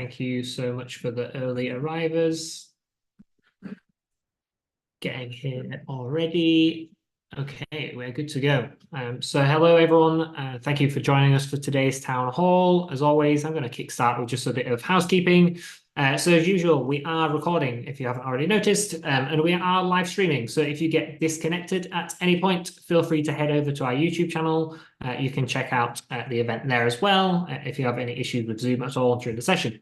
Thank you so much for the early arrivers. Getting here already. Okay, we're good to go. So hello, everyone. Thank you for joining us for today's town hall. As always, I'm going to kickstart with just a bit of housekeeping. So as usual, we are recording, if you haven't already noticed, and we are live streaming. So if you get disconnected at any point, feel free to head over to our YouTube channel. You can check out the event there as well if you have any issues with Zoom at all during the session.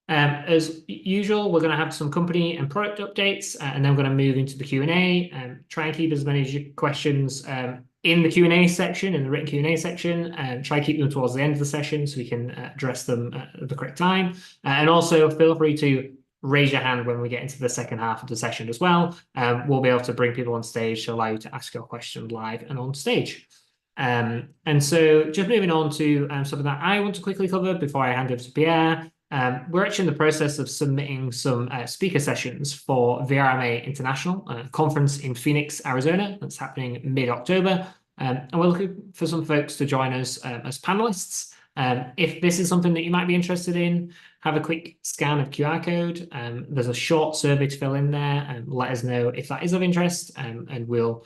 As usual, we're going to have some company and product updates, and then we're going to move into the Q&A. Try and keep as many questions in the Q&A section, in the written Q&A section, and try to keep them towards the end of the session so we can address them at the correct time. And also feel free to raise your hand when we get into the second half of the session as well. We'll be able to bring people on stage to allow you to ask your question live and on stage. And so just moving on to something that I want to quickly cover before I hand over to Pierre. We're actually in the process of submitting some speaker sessions for VRMA International, a conference in Phoenix, Arizona, that's happening mid-October. And we're looking for some folks to join us as panelists. If this is something that you might be interested in, have a quick scan of QR code. There's a short survey to fill in there, and let us know if that is of interest, and we'll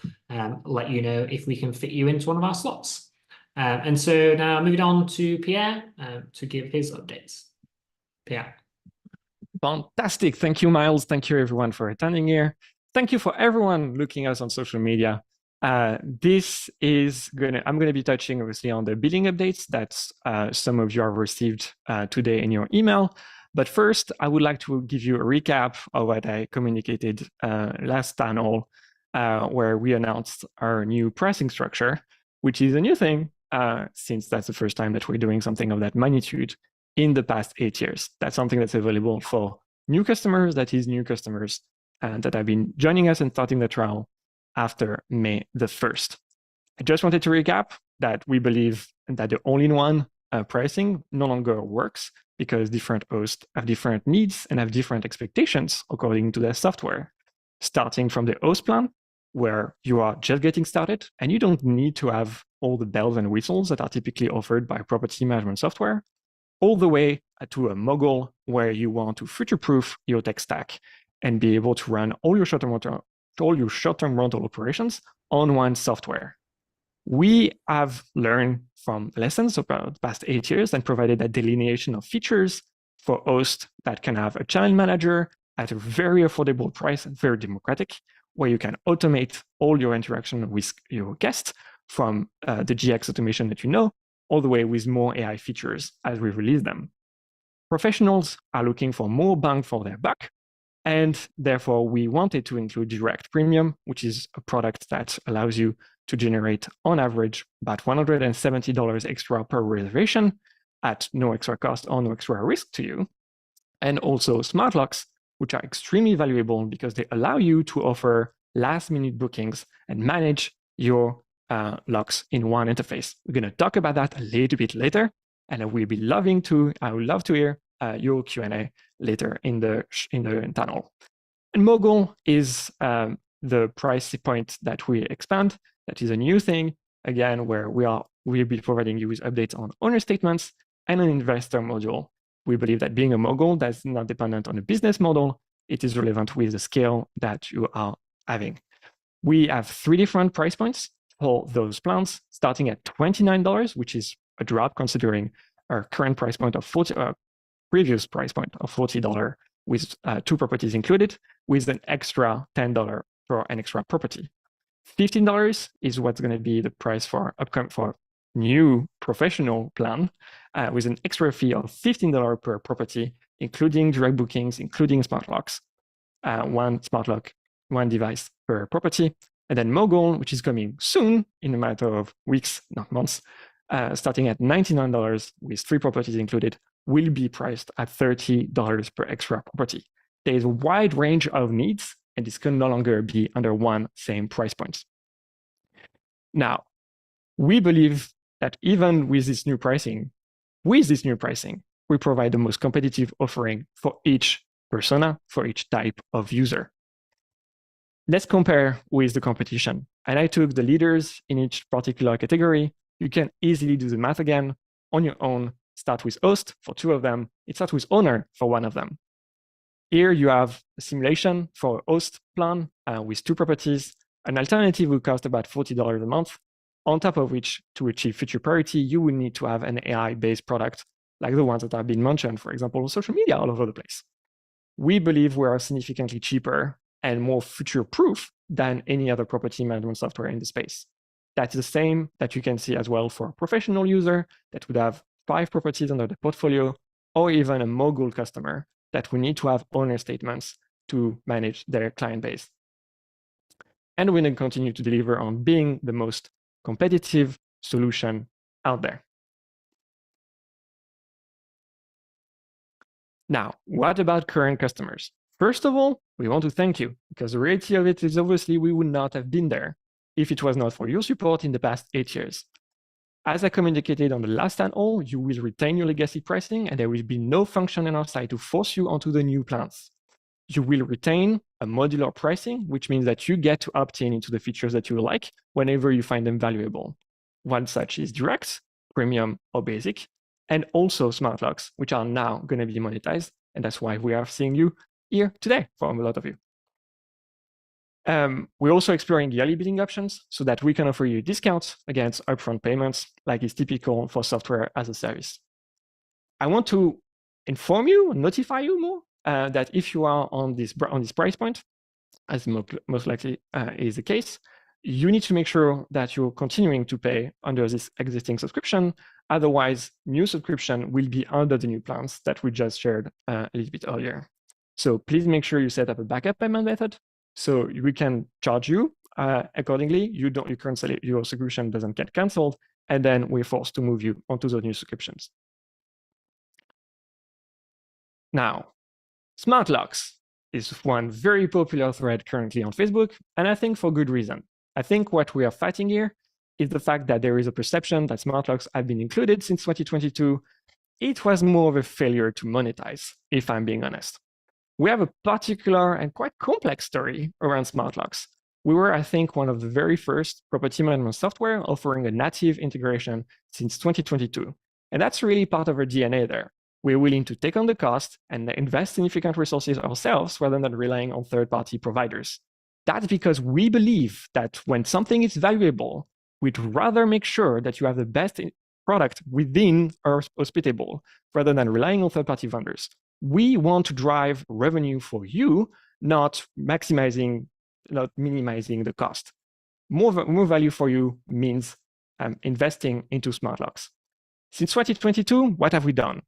let you know if we can fit you into one of our slots. And so now moving on to Pierre to give his updates. Yeah. Fantastic. Thank you, Miles. Thank you, everyone, for attending here. Thank you for everyone looking at us on social media. I'm going to be touching, obviously, on the billing updates that some of you have received today in your email. But first, I would like to give you a recap of what I communicated last town hall, where we announced our new pricing structure, which is a new thing since that's the first time that we're doing something of that magnitude in the past 8 years. That's something that's available for new customers, that have been joining us and starting the trial after May the 1st. I just wanted to recap that we believe that the all-in-one pricing no longer works because different hosts have different needs and have different expectations according to their software. Starting from the host plan, where you are just getting started and you don't need to have all the bells and whistles that are typically offered by property management software, all the way to a mogul where you want to future-proof your tech stack and be able to run all your short-term rental operations on one software. We have learned from lessons about the past 8 years and provided that delineation of features for hosts that can have a channel manager at a very affordable price and very democratic, where you can automate all your interaction with your guests from the GX automation that you know, all the way with more AI features as we release them. Professionals are looking for more bang for their buck, and therefore we wanted to include Direct Premium, which is a product that allows you to generate, on average, about $170 extra per reservation at no extra cost or no extra risk to you. And also smart locks, which are extremely valuable because they allow you to offer last-minute bookings and manage your locks in one interface. We're going to talk about that a little bit later, and I would love to hear your Q&A later in the tunnel. And Mogul is the price point that we expand. That is a new thing, again, where we'll be providing you with updates on owner statements and an investor module. We believe that being a mogul that's not dependent on a business model, it is relevant with the scale that you are having. We have 3 different price points for those plans, starting at $29, which is a drop considering our current price point of previous price point of $40 with 2 properties included, with an extra $10 for an extra property. $15 is what's going to be the price for new professional plan, with an extra fee of $15 per property, including direct bookings, including smart locks, 1 smart lock, 1 device per property. And then Mogul, which is coming soon in a matter of weeks, not months, starting at $99 with 3 properties included, will be priced at $30 per extra property. There is a wide range of needs, and this can no longer be under one same price point. Now, we believe that even with this new pricing, we provide the most competitive offering for each persona, for each type of user. Let's compare with the competition. And I took the leaders in each particular category. You can easily do the math again on your own starts with host for 2 of them. It starts with owner for 1 of them. Here you have a simulation for a host plan with 2 properties. An alternative will cost about $40 a month, on top of which, to achieve feature parity, you will need to have an AI-based product like the ones that have been mentioned, for example, on social media all over the place. We believe we are significantly cheaper and more future-proof than any other property management software in the space. That's the same that you can see as well for a professional user that would have 5 properties under the portfolio, or even a mogul customer that will need to have owner statements to manage their client base. And we're going to continue to deliver on being the most competitive solution out there. Now, what about current customers? First of all, we want to thank you, because the reality of it is obviously we would not have been there if it was not for your support in the past 8 years. As I communicated on the last town hall, you will retain your legacy pricing, and there will be no function on our side to force you onto the new plans. You will retain a modular pricing, which means that you get to opt in into the features that you like whenever you find them valuable. One such is direct, premium, or basic, and also smart locks, which are now going to be monetized. And that's why we are seeing you here today from a lot of you. We're also exploring yearly billing options so that we can offer you discounts against upfront payments, like is typical for software as a service. I want to inform you, notify you more that if you are on this price point, as most likely is the case, you need to make sure that you're continuing to pay under this existing subscription. Otherwise, new subscription will be under the new plans that we just shared a little bit earlier. So please make sure you set up a backup payment method so we can charge you accordingly. Your subscription doesn't get canceled, and then we're forced to move you onto those new subscriptions. Now, smart locks is one very popular thread currently on Facebook, and I think for good reason. I think what we are fighting here is the fact that there is a perception that smart locks have been included since 2022. It was more of a failure to monetize, if I'm being honest. We have a particular and quite complex story around smart locks. We were, I think, one of the very first property management software offering a native integration since 2022. And that's really part of our DNA there. We're willing to take on the cost and invest significant resources ourselves rather than relying on third-party providers. That's because we believe that when something is valuable, we'd rather make sure that you have the best product within our Hospitable rather than relying on third-party vendors. We want to drive revenue for you, not minimizing the cost. More value for you means investing into smart locks. Since 2022, what have we done?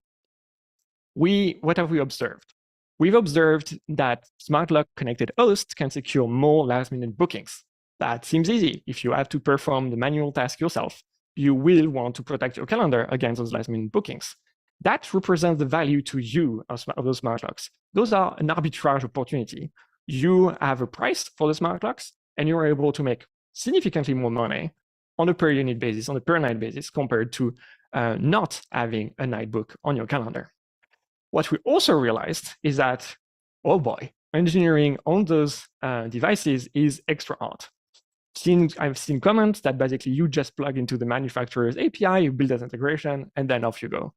What have we observed? We've observed that smart lock connected hosts can secure more last-minute bookings. That seems easy. If you have to perform the manual task yourself, you will want to protect your calendar against those last-minute bookings. That represents the value to you of those smart locks. Those are an arbitrage opportunity. You have a price for the smart locks, and you're able to make significantly more money on a per unit basis, on a per night basis, compared to not having a night book on your calendar. What we also realized is that, oh boy, engineering on those devices is extra hard. I've seen comments that basically you just plug into the manufacturer's API, you build that integration, and then off you go.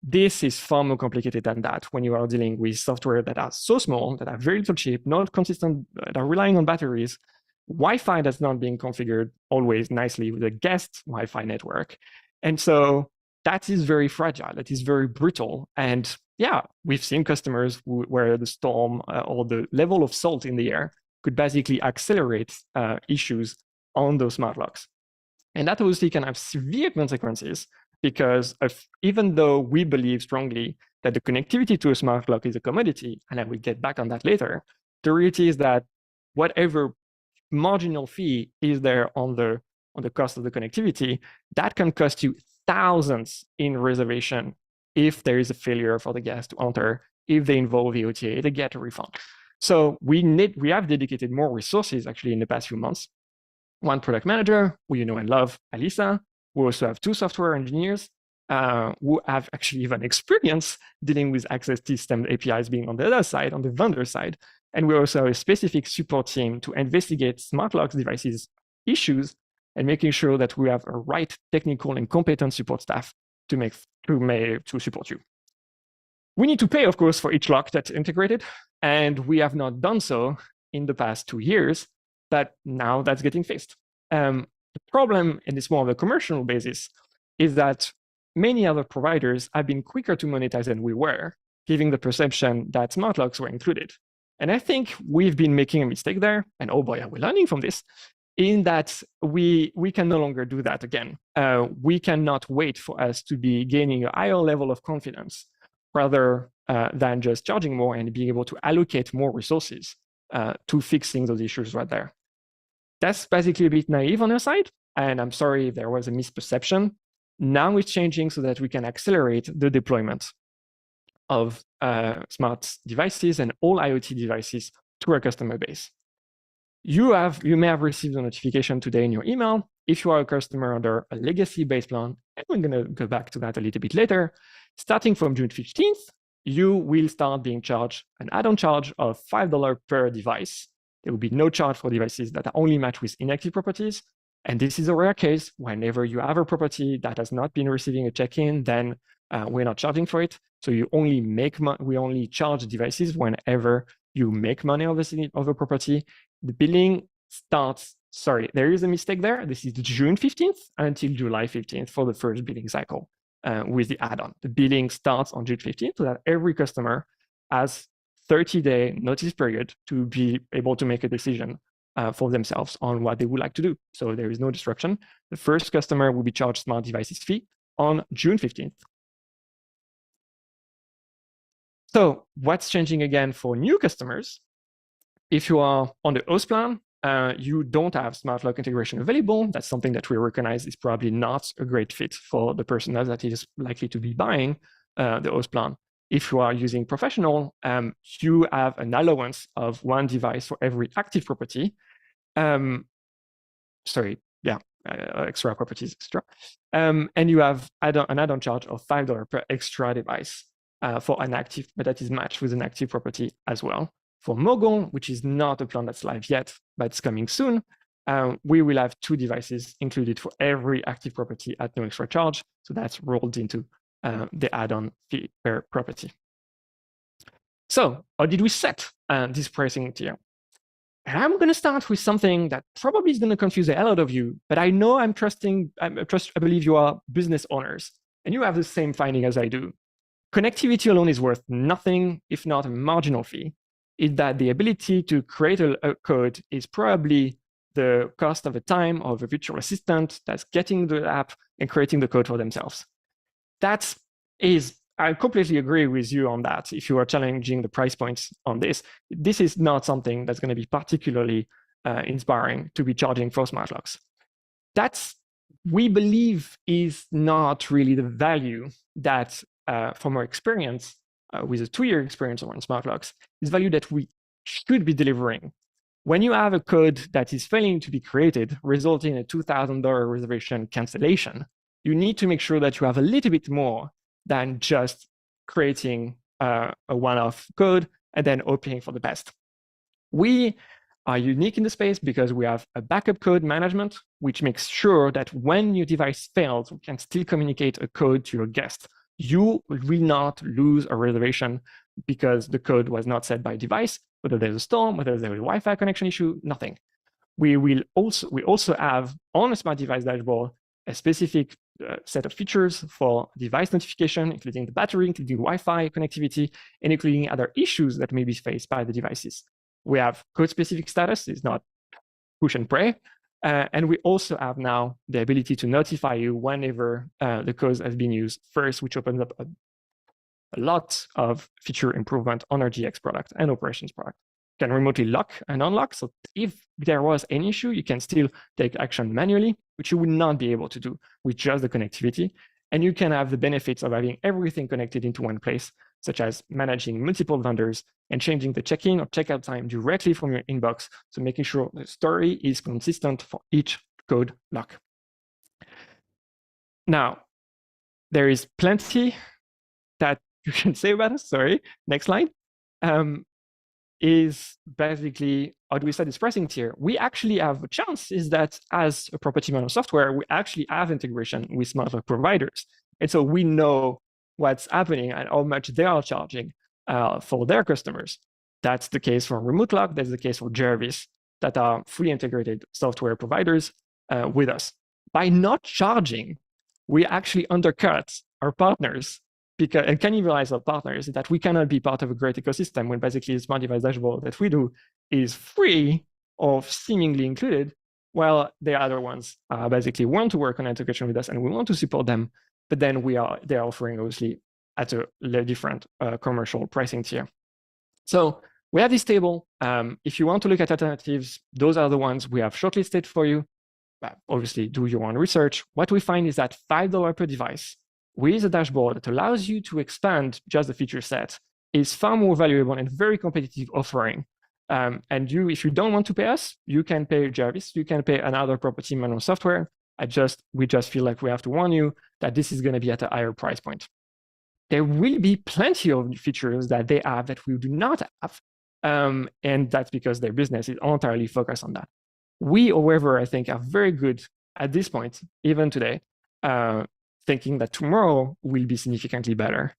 This is far more complicated than that when you are dealing with software that are so small, that are very little cheap, not consistent, that are relying on batteries, Wi-Fi that's not being configured always nicely with a guest Wi-Fi network. And so that is very fragile, that is very brittle. And yeah, we've seen customers where the storm or the level of salt in the air could basically accelerate issues on those smart locks. And that obviously can have severe consequences because even though we believe strongly that the connectivity to a smart lock is a commodity, and I will get back on that later, the reality is that whatever marginal fee is there on the cost of the connectivity, that can cost you thousands in reservation if there is a failure for the guest to enter, if they involve the OTA, they get a refund. So we have dedicated more resources actually in the past few months. One product manager, who you know and love, Alisa. We also have 2 software engineers who have actually even experience dealing with access system APIs being on the other side, on the vendor side. And we also have a specific support team to investigate smart locks devices issues and making sure that we have a right technical and competent support staff to support you. We need to pay, of course, for each lock that's integrated, and we have not done so in the past 2 years, but now that's getting fixed. The problem, and it's more of a commercial basis, is that many other providers have been quicker to monetize than we were, giving the perception that smart locks were included. And I think we've been making a mistake there, and oh boy, are we learning from this, in that we can no longer do that again. We cannot wait for us to be gaining a higher level of confidence rather than just charging more and being able to allocate more resources to fixing those issues right there. That's basically a bit naive on our side, and I'm sorry if there was a misperception. Now it's changing so that we can accelerate the deployment of smart devices and all IoT devices to our customer base. You may have received a notification today in your email. If you are a customer under a legacy base plan, and we're going to go back to that a little bit later, starting from June 15th, you will start being charged an add-on charge of $5 per device. There will be no charge for devices that are only matched with inactive properties. And this is a rare case. Whenever you have a property that has not been receiving a check-in, then we're not charging for it. So we only charge devices whenever you make money of a property. The billing starts, sorry, there is a mistake there. This is June 15th until July 15th for the first billing cycle with the add-on. The billing starts on June 15th so that every customer has 30-day notice period to be able to make a decision for themselves on what they would like to do. So there is no disruption. The first customer will be charged smart devices fee on June 15th. So what's changing again for new customers? If you are on the host plan, you don't have smart lock integration available. That's something that we recognize is probably not a great fit for the person that is likely to be buying the host plan. If you are using professional, you have an allowance of 1 device for every active property. Extra properties, extra. And you have an add-on charge of $5 per extra device for an active, but that is matched with an active property as well. For Mogul, which is not a plan that's live yet, but it's coming soon, we will have 2 devices included for every active property at no extra charge. So that's rolled into the add-on fee per property. So how did we set this pricing tier? And I'm going to start with something that probably is going to confuse a lot of you, but I know I believe you are business owners, and you have the same finding as I do. Connectivity alone is worth nothing, if not a marginal fee. Is that the ability to create a code is probably the cost of the time of a virtual assistant that's getting the app and creating the code for themselves. I completely agree with you on that. If you are challenging the price points on this is not something that's going to be particularly inspiring to be charging for smart locks. That's, we believe, is not really the value that, from our experience, with a 2-year experience on smart locks, is value that we should be delivering. When you have a code that is failing to be created, resulting in a $2,000 reservation cancellation, you need to make sure that you have a little bit more than just creating a one-off code and then hoping for the best. We are unique in the space because we have a backup code management, which makes sure that when your device fails, we can still communicate a code to your guest. You will not lose a reservation because the code was not set by device, whether there's a storm, whether there's a Wi-Fi connection issue, nothing. We also have on a smart device dashboard a specific set of features for device notification, including the battery, including Wi-Fi connectivity, and including other issues that may be faced by the devices. We have code-specific status, it's not push and pray. And we also have now the ability to notify you whenever the code has been used first, which opens up a lot of feature improvement on our GX product and operations product. You can remotely lock and unlock. So if there was any issue, you can still take action manually, which you would not be able to do with just the connectivity. And you can have the benefits of having everything connected into one place, such as managing multiple vendors and changing the check-in or checkout time directly from your inbox. So making sure the story is consistent for each code lock. Now, there is plenty that you can say about us. Sorry, next slide. Is basically, how do we set this pricing tier? We actually have a chance is that as a property management software, we actually have integration with smart lock providers. And so we know what's happening and how much they are charging for their customers. That's the case for Remote Lock. That's the case for Jarvis, that are fully integrated software providers with us. By not charging, we actually undercut our partners and cannibalize our partners, that we cannot be part of a great ecosystem when basically the smart device dashboard that we do is free or seemingly included, while the other ones basically want to work on integration with us and we want to support them, but then they're offering obviously at a different commercial pricing tier. So we have this table. If you want to look at alternatives, those are the ones we have shortlisted for you. Obviously, do your own research. What we find is that $5 per device with a dashboard that allows you to expand just the feature set is far more valuable and very competitive offering. And if you don't want to pay us, you can pay Jarvis, you can pay another property management software. We just feel like we have to warn you that this is going to be at a higher price point. There will be plenty of features that they have that we do not have. And that's because their business is entirely focused on that. We, however, I think are very good at this point, even today, thinking that tomorrow will be significantly better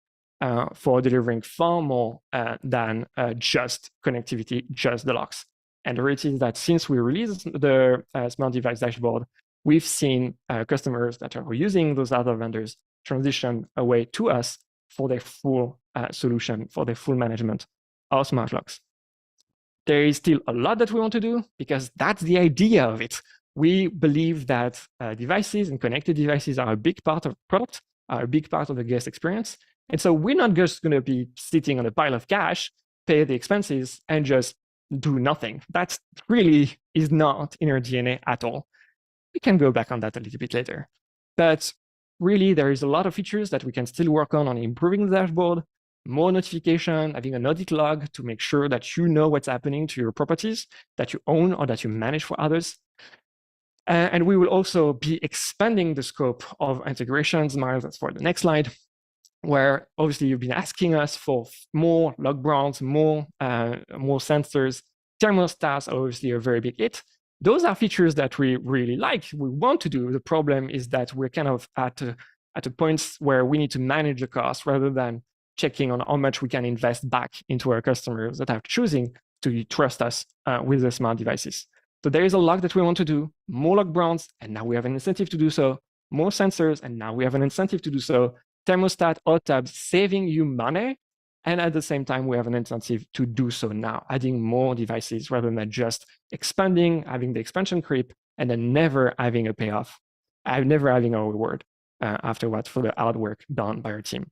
for delivering far more than just connectivity, just the locks. And the reality is that since we released the smart device dashboard, we've seen customers that are using those other vendors transition away to us for their full solution, for their full management of smart locks. There is still a lot that we want to do because that's the idea of it. We believe that devices and connected devices are a big part of product, are a big part of the guest experience. And so we're not just going to be sitting on a pile of cash, pay the expenses, and just do nothing. That really is not in our DNA at all. We can go back on that a little bit later. But really, there is a lot of features that we can still work on improving the dashboard, more notification, having an audit log to make sure that you know what's happening to your properties that you own or that you manage for others. And we will also be expanding the scope of integrations. Miles, that's for the next slide, where obviously you've been asking us for more log brands, more sensors. Thermostats are obviously a very big hit. Those are features that we really like, we want to do. The problem is that we're kind of at a point where we need to manage the cost rather than checking on how much we can invest back into our customers that are choosing to trust us with the smart devices. So there is a lot that we want to do, more log brands, and now we have an incentive to do so, more sensors, and now we have an incentive to do so, thermostat, hot tubs, saving you money, and at the same time, we have an incentive to do so now, adding more devices rather than just expanding, having the expansion creep, and then never having a payoff, never having a reward afterwards for the hard work done by our team.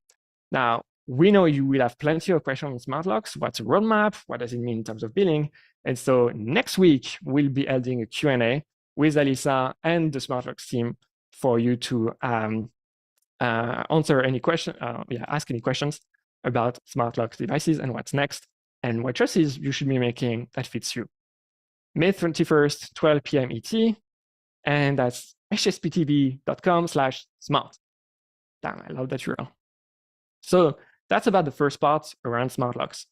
Now, we know you will have plenty of questions on smart locks. What's a roadmap? What does it mean in terms of billing? And so next week, we'll be holding a Q&A with Alyssa and the smart locks team for you to answer any question, ask any questions about smart locks devices and what's next and what choices you should be making that fits you. May 21st, 12 p.m. ET, and that's hsptv.com/smart. Damn, I love that URL. So that's about the first part around smart locks.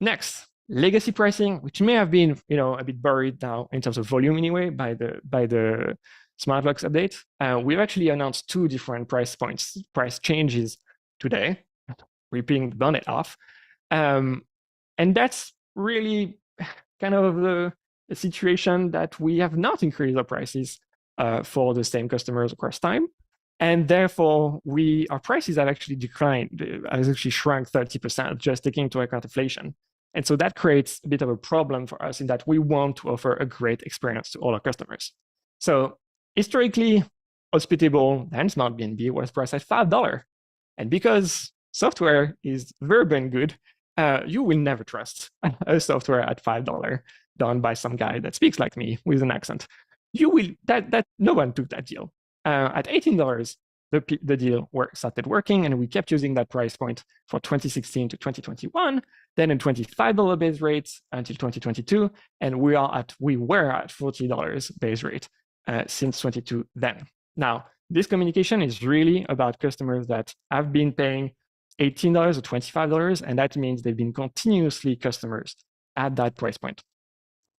Next, legacy pricing, which may have been a bit buried now in terms of volume anyway by the smart locks update. We've actually announced 2 different price changes today, ripping the bonnet off. And that's really kind of the situation that we have not increased our prices for the same customers across time. And therefore, our prices have actually declined, has actually shrunk 30%, just taking into account inflation. And so that creates a bit of a problem for us in that we want to offer a great experience to all our customers. So historically, Hospitable and SmartBnB was priced at $5. And because software is verb and good, you will never trust a software at $5 done by some guy that speaks like me with an accent. No one took that deal. At $18, the deal started working, and we kept using that price point for 2016 to 2021, then a $25 base rate until 2022, and we were at $40 base rate since 22 then. Now, this communication is really about customers that have been paying $18 or $25, and that means they've been continuously customers at that price point.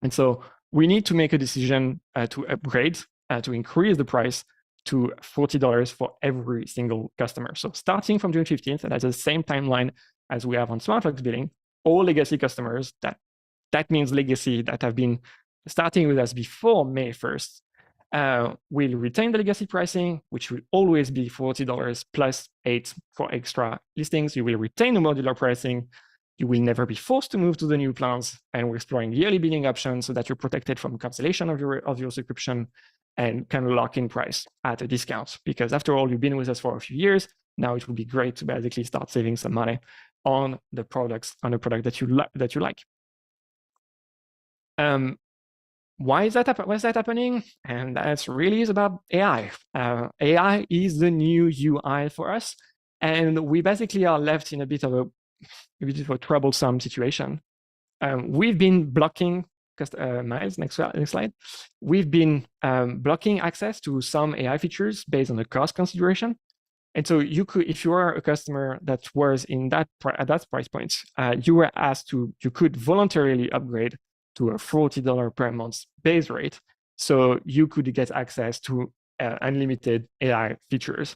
And so we need to make a decision to upgrade, to increase the price to $40 for every single customer. So starting from June 15th, and that's the same timeline as we have on SmartLogs billing, all legacy customers, that means legacy that have been starting with us before May 1st, will retain the legacy pricing, which will always be $40 plus 8 for extra listings. You will retain the modular pricing. You will never be forced to move to the new plans. And we're exploring yearly billing options so that you're protected from cancellation of your subscription and can lock in price at a discount. Because after all, you've been with us for a few years. Now it would be great to basically start saving some money on the products, on a product that you like. Why is that happening? And that's really is about AI. AI is the new UI for us, and we basically are left in a bit of a troublesome situation. We've been blocking, Miles, next slide. We've been blocking access to some AI features based on the cost consideration. And so you could, if you are a customer that was at that price point, you could voluntarily upgrade to a $40 per month base rate. So you could get access to unlimited AI features,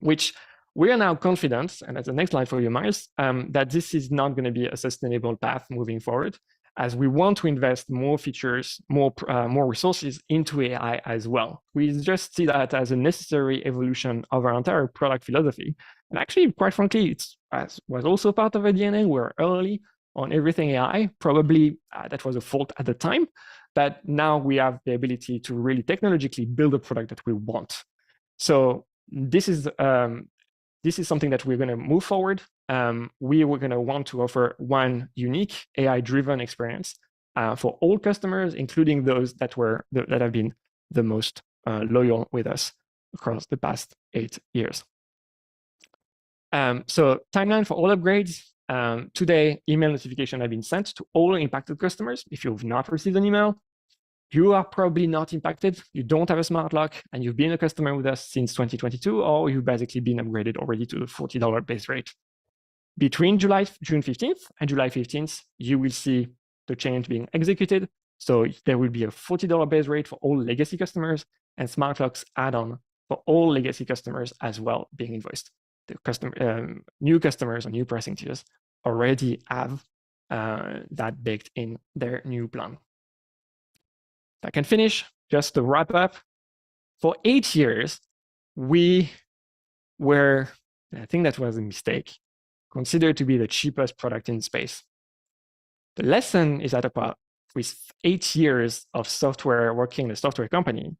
which we are now confident, and that's the next slide for you, Miles, that this is not going to be a sustainable path moving forward, as we want to invest more features, more resources into AI as well. We just see that as a necessary evolution of our entire product philosophy. And actually, quite frankly, it was also part of our DNA. We're early on everything AI. Probably that was a fault at the time, but now we have the ability to really technologically build a product that we want. So this is something that we're going to move forward. We were going to want to offer one unique AI-driven experience for all customers, including those that have been the most loyal with us across the past 8 years. So timeline for all upgrades. Today, email notification have been sent to all impacted customers. If you've not received an email, you are probably not impacted. You don't have a smart lock, and you've been a customer with us since 2022, or you've basically been upgraded already to the $40 base rate. Between June 15th and July 15th, you will see the change being executed. So there will be a $40 base rate for all legacy customers, and smart locks add-on for all legacy customers as well being invoiced. The new customers or new pricing tiers already have that baked in their new plan. I can finish, just to wrap up. For 8 years, we were, I think that was a mistake, considered to be the cheapest product in space. The lesson is that with 8 years of software working in a software company,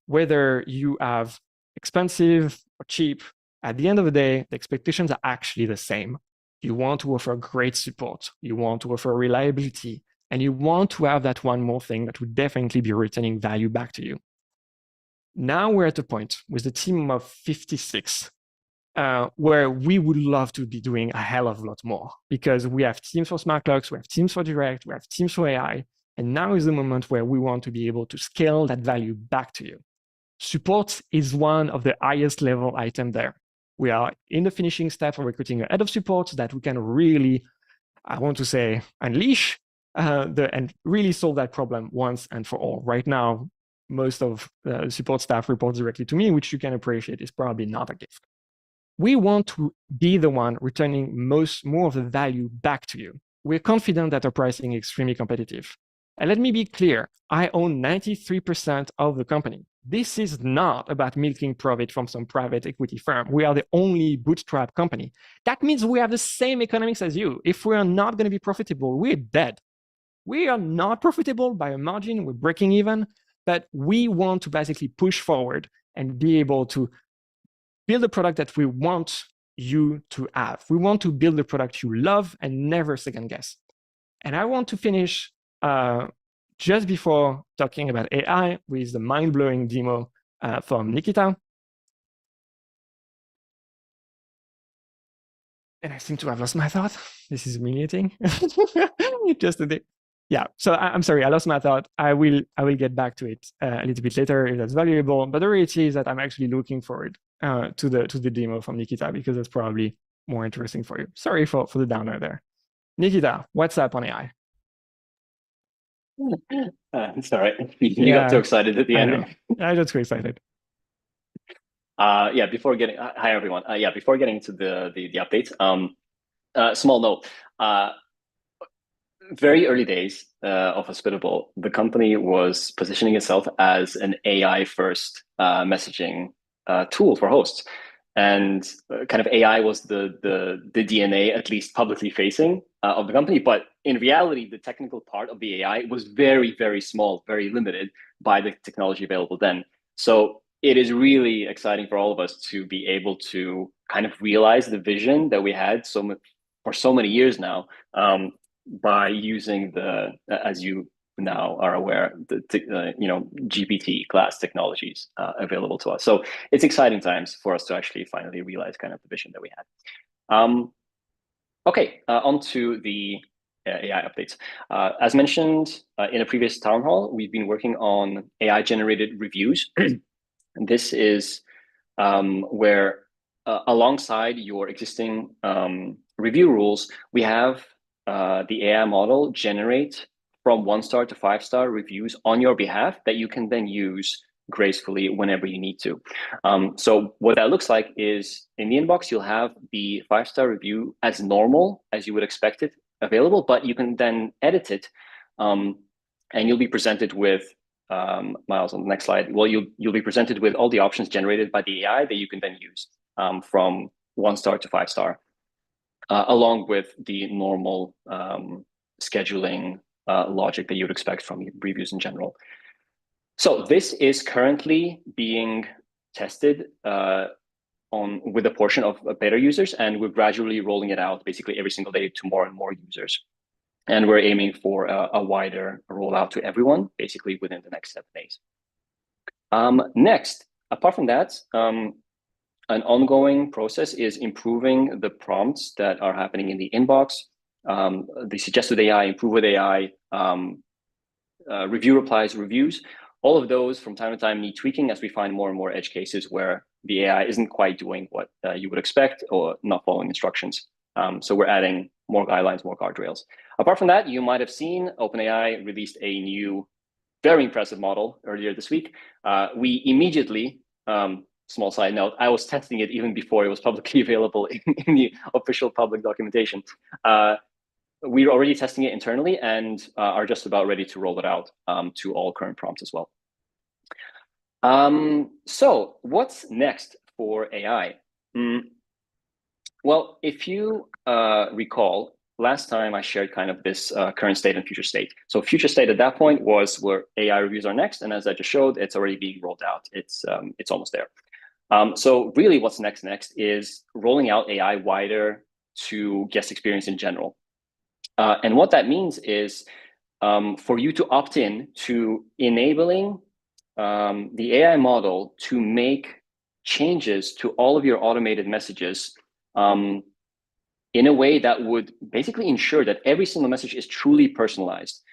whether you have expensive or cheap, at the end of the day, the expectations are actually the same. You want to offer great support. You want to offer reliability. And you want to have that one more thing that would definitely be returning value back to you. Now we're at a point with a team of 56 where we would love to be doing a hell of a lot more, because we have teams for smart locks, we have teams for direct, we have teams for AI. And now is the moment where we want to be able to scale that value back to you. Support is one of the highest level items there. We are in the finishing step of recruiting a head of support so that we can really, I want to say, unleash and really solve that problem once and for all. Right now, most of the support staff reports directly to me, which you can appreciate is probably not a gift. We want to be the one returning more of the value back to you. We're confident that our pricing is extremely competitive. And let me be clear, I own 93% of the company. This is not about milking profit from some private equity firm. We are the only bootstrap company. That means we have the same economics as you. If we are not going to be profitable, we're dead. We are not profitable by a margin, we're breaking even, but we want to basically push forward and be able to build a product that we want you to have. We want to build a product you love and never second guess. And I want to finish just before talking about AI with the mind-blowing demo from Nikita. And I seem to have lost my thought. This is humiliating. Just today. Yeah, so I'm sorry, I lost my thought. I will get back to it a little bit later if that's valuable. But the reality is that I'm actually looking forward to the demo from Nikita, because that's probably more interesting for you. Sorry for the downer there. Nikita, what's up on AI? It's all right. You got too excited at the end. I got too excited. Yeah, before getting hi everyone. Yeah, before getting to the update, small note. Very early days of Hospitable, the company was positioning itself as an AI first messaging tool for hosts, and kind of AI was the DNA, at least publicly facing, of the company. But in reality, the technical part of the AI was very small, very limited by the technology available then. So it is really exciting for all of us to be able to kind of realize the vision that we had for so many years now, by using the, as you now are aware, the GPT class technologies available to us. So it's exciting times for us to actually finally realize kind of the vision that we had. Okay, on to the AI updates. As mentioned in a previous town hall, we've been working on AI generated reviews. This is where alongside your existing review rules, we have the AI model generate from 1-star to 5-star reviews on your behalf that you can then use gracefully whenever you need to. So what that looks like is in the inbox, you'll have the 5-star review as normal as you would expect it available, but you can then edit it, and you'll be presented with Miles, on the next slide. Well, you'll be presented with all the options generated by the AI that you can then use from 1-star to 5-star, along with the normal scheduling logic that you would expect from reviews in general. So this is currently being tested with a portion of beta users, and we're gradually rolling it out basically every single day to more and more users. And we're aiming for a wider rollout to everyone, basically within the next 7 days. Next, apart from that, an ongoing process is improving the prompts that are happening in the inbox, the suggested AI, improve with AI, review replies, reviews. All of those from time to time need tweaking as we find more and more edge cases where the AI isn't quite doing what you would expect or not following instructions. So we're adding more guidelines, more guardrails. Apart from that, you might have seen OpenAI released a new, very impressive model earlier this week. We immediately, small side note, I was testing it even before it was publicly available in the official public documentation. We're already testing it internally and are just about ready to roll it out to all current prompts as well. So what's next for AI? Well, if you recall, last time I shared kind of this current state and future state. So future state at that point was where AI reviews are next. And as I just showed, it's already being rolled out. It's almost there. So really what's next is rolling out AI wider to guest experience in general. And what that means is for you to opt in to enabling the AI model to make changes to all of your automated messages in a way that would basically ensure that every single message is truly personalized.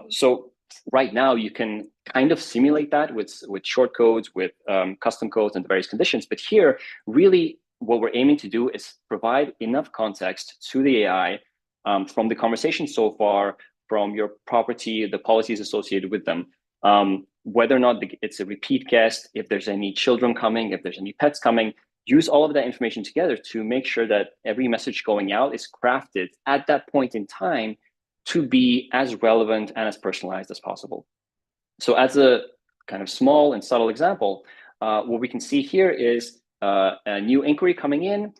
So right now you can kind of simulate that with short codes, with custom codes and the various conditions. But here, really what we're aiming to do is provide enough context to the AI from the conversation so far, from your property, the policies associated with them, whether or not it's a repeat guest, if there's any children coming, if there's any pets coming, use all of that information together to make sure that every message going out is crafted at that point in time to be as relevant and as personalized as possible. So as a kind of small and subtle example, what we can see here is a new inquiry coming in.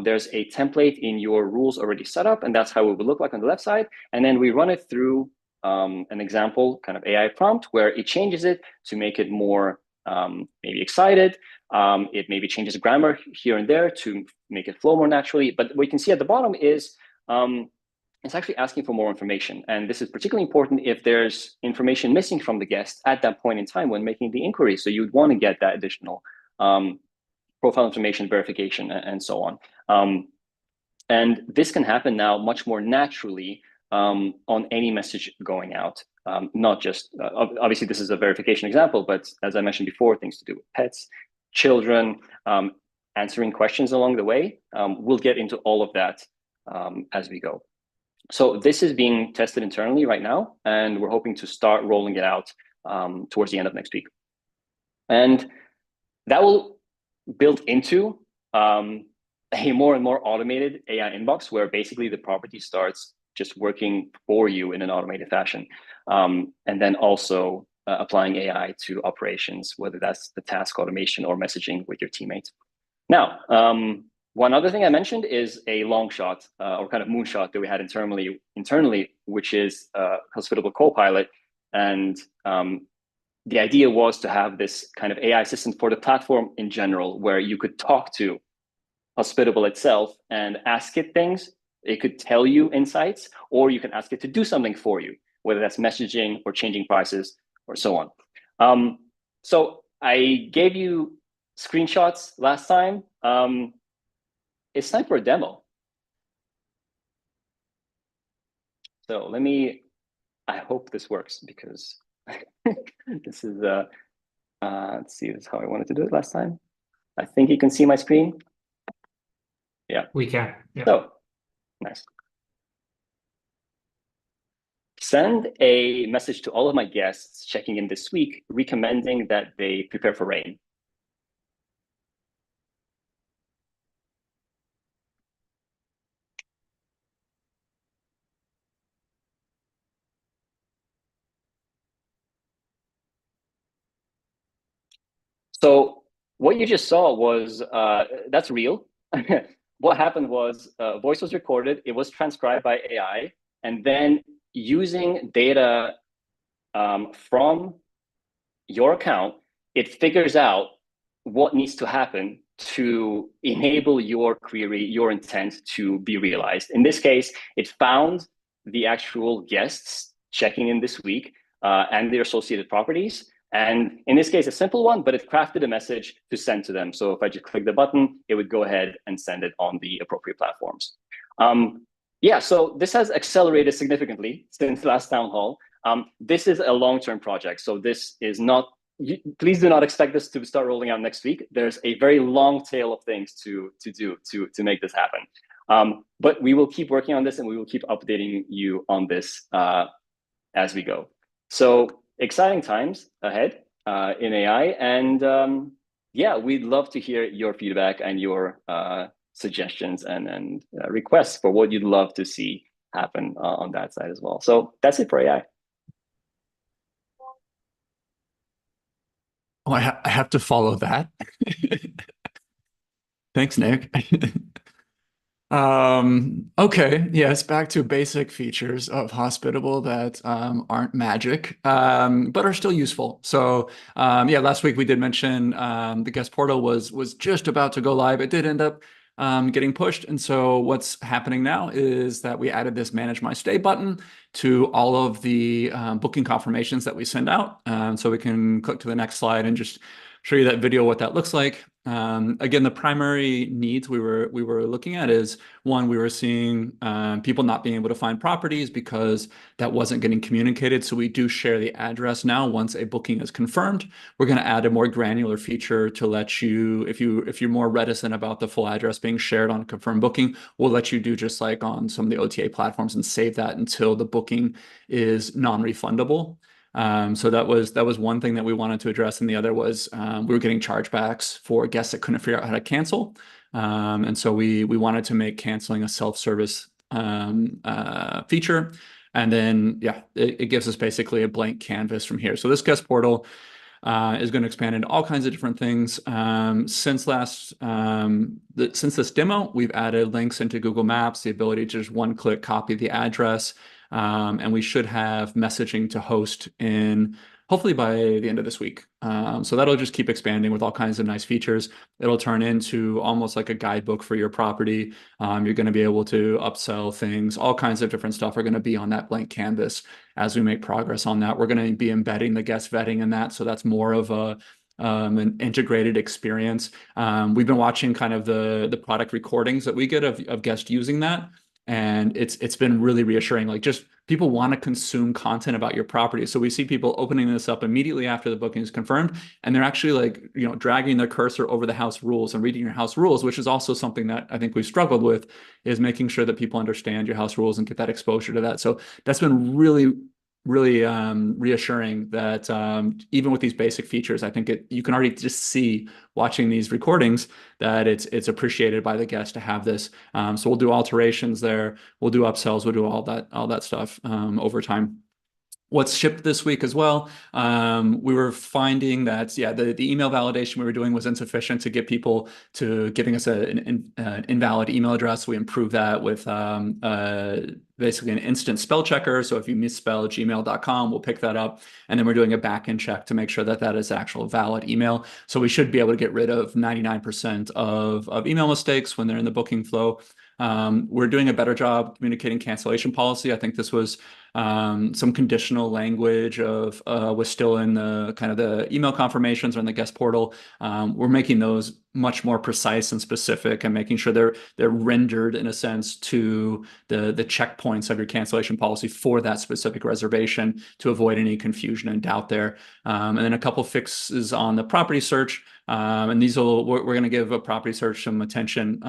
There's a template in your rules already set up, and that's how it would look like on the left side. And then we run it through an example kind of AI prompt where it changes it to make it more maybe excited. It maybe changes grammar here and there to make it flow more naturally. But what you can see at the bottom is it's actually asking for more information. And this is particularly important if there's information missing from the guest at that point in time when making the inquiry. So you'd want to get that additional profile information verification and so on. And this can happen now much more naturally on any message going out. Not just, obviously this is a verification example, but as I mentioned before, things to do with pets, children, answering questions along the way. We'll get into all of that as we go. So this is being tested internally right now, and we're hoping to start rolling it out towards the end of next week. And that will built into a more and more automated AI inbox, where basically the property starts just working for you in an automated fashion. And then also applying AI to operations, whether that's the task automation or messaging with your teammates. Now, one other thing I mentioned is a long shot or kind of moonshot that we had internally, which is Hospitable Copilot. And the idea was to have this kind of AI assistant for the platform in general, where you could talk to Hospitable itself and ask it things. It could tell you insights, or you can ask it to do something for you, whether that's messaging or changing prices or so on. So I gave you screenshots last time. It's time for a demo. So I hope this works, because this is, let's see, this is how I wanted to do it last time. I think you can see my screen. Yeah. We can. Yeah. So, nice. Send a message to all of my guests checking in this week, recommending that they prepare for rain. So what you just saw was, that's real. What happened was voice was recorded, it was transcribed by AI, and then using data from your account, it figures out what needs to happen to enable your query, your intent to be realized. In this case, it found the actual guests checking in this week and their associated properties. And in this case, a simple one, but it crafted a message to send to them. So if I just click the button, it would go ahead and send it on the appropriate platforms. Yeah, so this has accelerated significantly since last town hall. This is a long-term project. So this is not, please do not expect this to start rolling out next week. There's a very long tail of things to do to make this happen. But we will keep working on this, and we will keep updating you on this as we go. So exciting times ahead in AI. And yeah, we'd love to hear your feedback and your suggestions and requests for what you'd love to see happen on that side as well. So that's it for AI. Oh, I have to follow that. Thanks, Nick. Okay, yes, back to basic features of Hospitable that aren't magic, but are still useful. So yeah, last week we did mention the guest portal was just about to go live. It did end up getting pushed. And so what's happening now is that we added this Manage My Stay button to all of the booking confirmations that we send out. So we can click to the next slide and just show you that video, what that looks like. Again, the primary needs we were looking at is, one, we were seeing people not being able to find properties because that wasn't getting communicated. So we do share the address now. Once a booking is confirmed, we're going to add a more granular feature to let you, if you're more reticent about the full address being shared on a confirmed booking, we'll let you do just like on some of the OTA platforms and save that until the booking is non-refundable. So that was one thing that we wanted to address. And the other was we were getting chargebacks for guests that couldn't figure out how to cancel. And so we wanted to make canceling a self-service feature. And then, yeah, it gives us basically a blank canvas from here. So this guest portal is going to expand into all kinds of different things. Since this demo, we've added links into Google Maps, the ability to just one-click copy the address. And we should have messaging to host in hopefully by the end of this week. So that'll just keep expanding with all kinds of nice features. It'll turn into almost like a guidebook for your property. You're going to be able to upsell things. All kinds of different stuff are going to be on that blank canvas as we make progress on that. We're going to be embedding the guest vetting in that. So that's more of an integrated experience. We've been watching kind of the product recordings that we get of guests using that. And it's been really reassuring. Like, just people want to consume content about your property. So we see people opening this up immediately after the booking is confirmed, and they're actually like, dragging their cursor over the house rules and reading your house rules, which is also something that I think we've struggled with, is making sure that people understand your house rules and get that exposure to that. So that's been really, really reassuring that even with these basic features, I think you can already just see watching these recordings that it's appreciated by the guest to have this. So we'll do alterations there, we'll do upsells, we'll do all that stuff over time. What's shipped this week as well, we were finding that, the email validation we were doing was insufficient to get people to giving us an invalid email address. We improved that with basically an instant spell checker. So if you misspell gmail.com, we'll pick that up. And then we're doing a backend check to make sure that that is actual valid email. So we should be able to get rid of 99% of email mistakes when they're in the booking flow. We're doing a better job communicating cancellation policy. I think this was some conditional language was still in the kind of the email confirmations or in the guest portal. We're making those much more precise and specific and making sure they're rendered in a sense to the checkpoints of your cancellation policy for that specific reservation to avoid any confusion and doubt there. And then a couple fixes on the property search. And we're going to give a property search some attention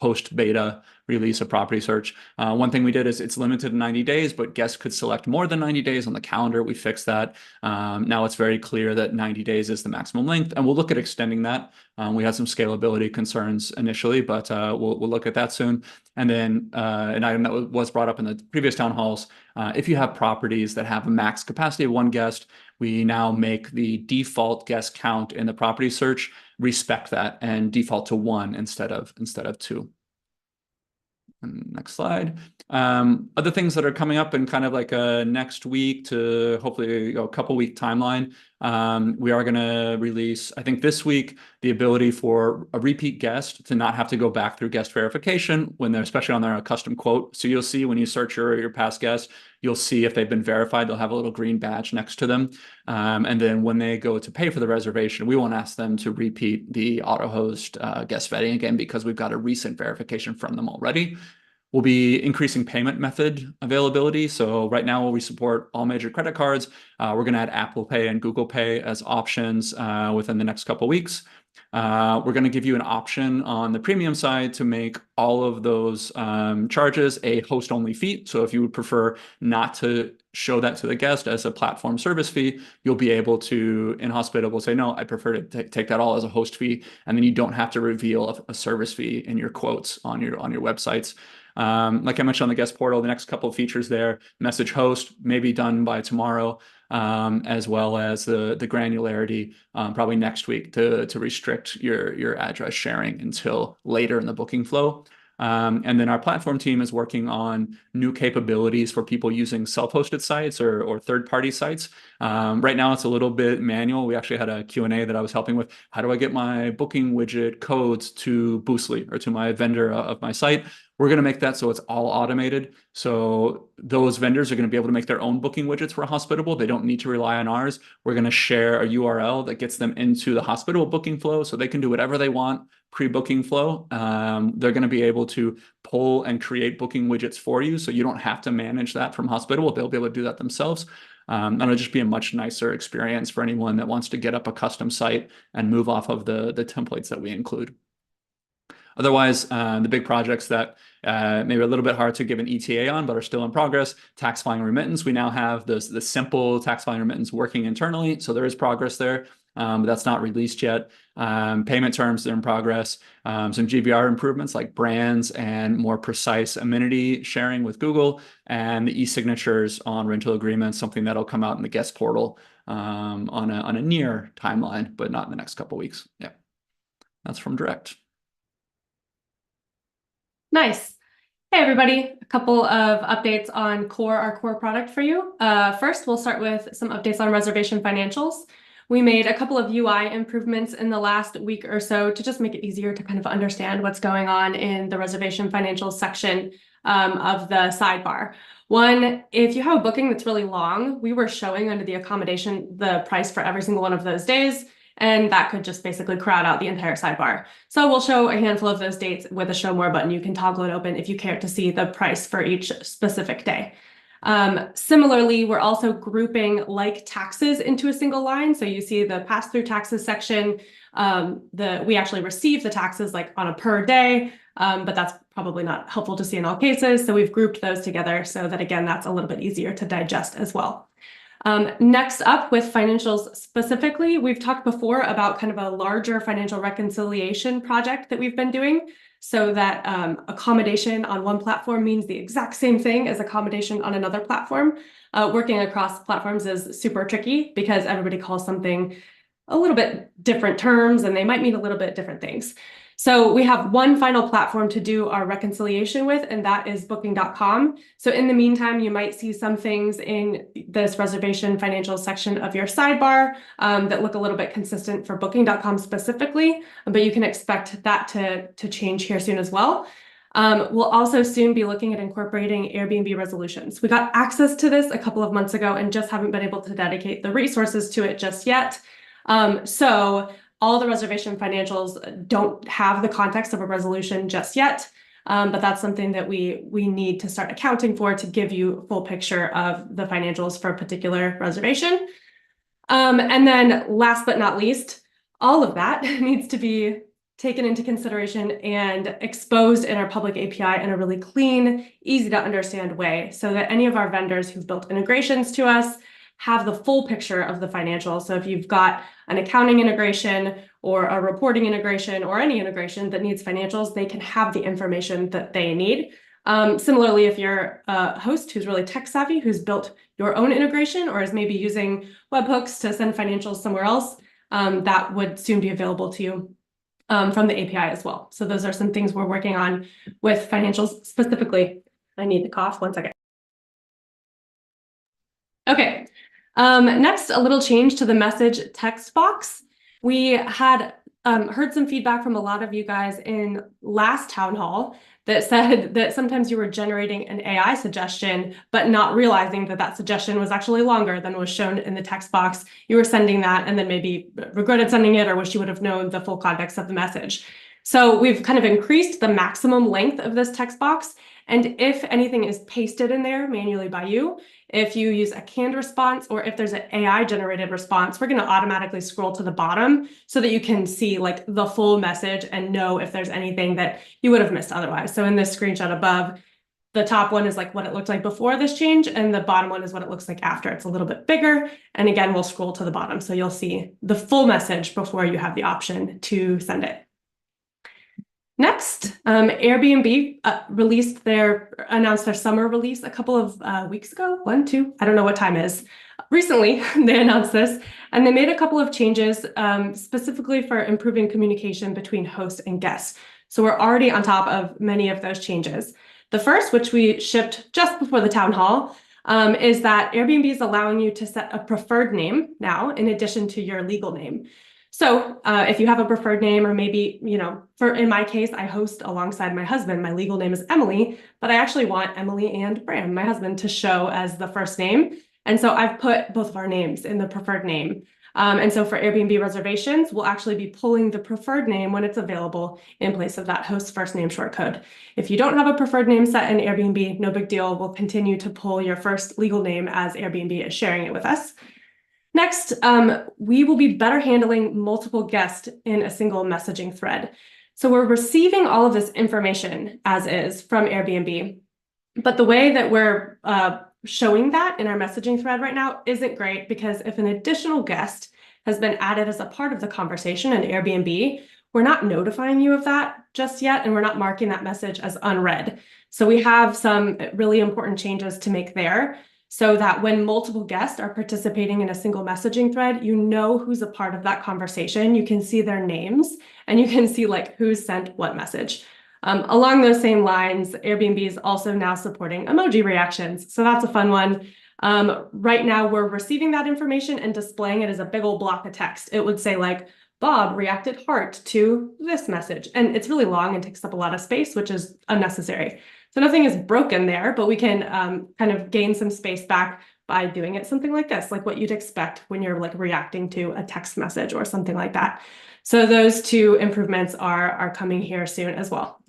post beta release of property search. One thing we did is it's limited to 90 days, but guests could select more than 90 days on the calendar. We fixed that. Now it's very clear that 90 days is the maximum length, and we'll look at extending that. We had some scalability concerns initially, but we'll look at that soon. And then an item that was brought up in the previous town halls, if you have properties that have a max capacity of 1 guest, we now make the default guest count in the property search respect that and default to 1 instead of 2. And next slide. Other things that are coming up in kind of like a next week to hopefully a couple week timeline. We are going to release, I think this week, the ability for a repeat guest to not have to go back through guest verification when they're especially on their custom quote. So you'll see when you search your past guests, you'll see if they've been verified, they'll have a little green badge next to them. And then when they go to pay for the reservation, we won't ask them to repeat the AutoHost guest vetting again because we've got a recent verification from them already. We'll be increasing payment method availability. So right now we support all major credit cards. We're going to add Apple Pay and Google Pay as options within the next couple of weeks. We're going to give you an option on the premium side to make all of those charges a host-only fee. So if you would prefer not to show that to the guest as a platform service fee, you'll be able to, in Hospitable, say, no, I prefer to take that all as a host fee. And then you don't have to reveal a service fee in your quotes on your websites. Like I mentioned on the guest portal, the next couple of features there, message host may be done by tomorrow, as well as the granularity probably next week to restrict your address sharing until later in the booking flow. And then our platform team is working on new capabilities for people using self-hosted sites or third-party sites. Right now, it's a little bit manual. We actually had a Q&A that I was helping with. How do I get my booking widget codes to Boostly or to my vendor of my site? We're going to make that so it's all automated. So those vendors are going to be able to make their own booking widgets for Hospitable. They don't need to rely on ours. We're going to share a URL that gets them into the Hospitable booking flow so they can do whatever they want pre-booking flow. They're going to be able to pull and create booking widgets for you. So you don't have to manage that from Hospitable. They'll be able to do that themselves. And it'll just be a much nicer experience for anyone that wants to get up a custom site and move off of the templates that we include. Otherwise, the big projects that maybe a little bit hard to give an ETA on, but are still in progress, tax filing remittance. We now have the simple tax filing remittance working internally. So there is progress there, but that's not released yet. Payment terms, they're in progress. Some GVR improvements like brands and more precise amenity sharing with Google, and the e-signatures on rental agreements, something that'll come out in the guest portal on a near timeline, but not in the next couple of weeks. Yeah, that's from Direct. Nice. Hey, everybody. A couple of updates on our core product for you. First, we'll start with some updates on reservation financials. We made a couple of UI improvements in the last week or so to just make it easier to kind of understand what's going on in the reservation financials section of the sidebar. One, if you have a booking that's really long, we were showing under the accommodation the price for every single one of those days, and that could just basically crowd out the entire sidebar. So we'll show a handful of those dates with a show more button. You can toggle it open if you care to see the price for each specific day. Similarly, we're also grouping like taxes into a single line. So you see the pass-through taxes section, we actually receive the taxes like on a per day. but that's probably not helpful to see in all cases. So we've grouped those together so that, again, that's a little bit easier to digest as well. Next up with financials specifically, we've talked before about kind of a larger financial reconciliation project that we've been doing, so that accommodation on one platform means the exact same thing as accommodation on another platform. Working across platforms is super tricky because everybody calls something a little bit different terms and they might mean a little bit different things. So we have one final platform to do our reconciliation with, and that is Booking.com. So in the meantime, you might see some things in this reservation financial section of your sidebar that look a little bit consistent for Booking.com specifically, but you can expect that to change here soon as well. We'll also soon be looking at incorporating Airbnb resolutions. We got access to this a couple of months ago and just haven't been able to dedicate the resources to it just yet. So all the reservation financials don't have the context of a resolution just yet, but that's something that we need to start accounting for to give you a full picture of the financials for a particular reservation. And then last but not least, all of that needs to be taken into consideration and exposed in our public API in a really clean, easy to understand way, so that any of our vendors who've built integrations to us have the full picture of the financials. So if you've got an accounting integration or a reporting integration or any integration that needs financials, they can have the information that they need. Similarly, if you're a host who's really tech savvy, who's built your own integration or is maybe using webhooks to send financials somewhere else, that would soon be available to you from the API as well. So those are some things we're working on with financials specifically. I need to cough 1 second. Okay. Next, a little change to the message text box. We had heard some feedback from a lot of you guys in last town hall that said that sometimes you were generating an AI suggestion, but not realizing that that suggestion was actually longer than was shown in the text box. You were sending that and then maybe regretted sending it or wish you would have known the full context of the message. So we've kind of increased the maximum length of this text box. And if anything is pasted in there manually by you, if you use a canned response or if there's an AI generated response, we're going to automatically scroll to the bottom so that you can see like the full message and know if there's anything that you would have missed otherwise. So in this screenshot above, the top one is like what it looked like before this change, and the bottom one is what it looks like after. It's a little bit bigger. And again, we'll scroll to the bottom. So you'll see the full message before you have the option to send it. Next, Airbnb announced their summer release a couple of weeks ago, 1, 2, I don't know what time is. Recently, they announced this, and they made a couple of changes specifically for improving communication between host and guests. So we're already on top of many of those changes. The first, which we shipped just before the town hall, is that Airbnb is allowing you to set a preferred name now in addition to your legal name. So if you have a preferred name, or maybe, in my case, I host alongside my husband. My legal name is Emily, but I actually want Emily and Bram, my husband, to show as the first name. And so I've put both of our names in the preferred name. And so for Airbnb reservations, we'll actually be pulling the preferred name when it's available in place of that host first name shortcode. If you don't have a preferred name set in Airbnb, no big deal. We'll continue to pull your first legal name as Airbnb is sharing it with us. Next, we will be better handling multiple guests in a single messaging thread. So we're receiving all of this information as is from Airbnb, but the way that we're showing that in our messaging thread right now isn't great, because if an additional guest has been added as a part of the conversation in Airbnb, we're not notifying you of that just yet, and we're not marking that message as unread. So we have some really important changes to make there, so that when multiple guests are participating in a single messaging thread, you know who's a part of that conversation. You can see their names and you can see like who's sent what message. Along those same lines, Airbnb is also now supporting emoji reactions. So that's a fun one. Right now we're receiving that information and displaying it as a big old block of text. It would say like, Bob reacted heart to this message. And it's really long and takes up a lot of space, which is unnecessary. So nothing is broken there, but we can kind of gain some space back by doing it something like this, like what you'd expect when you're like reacting to a text message or something like that. So those two improvements are coming here soon as well.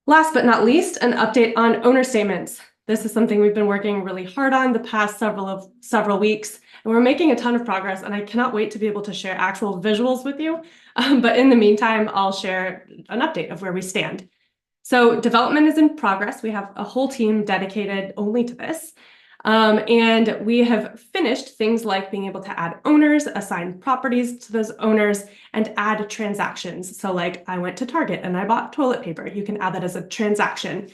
Last but not least, an update on owner statements. This is something we've been working really hard on the past several weeks, And we're making a ton of progress, and I cannot wait to be able to share actual visuals with you. But in the meantime, I'll share an update of where we stand. So development is in progress. We have a whole team dedicated only to this. And we have finished things like being able to add owners, assign properties to those owners, and add transactions. So like I went to Target and I bought toilet paper. You can add that as a transaction.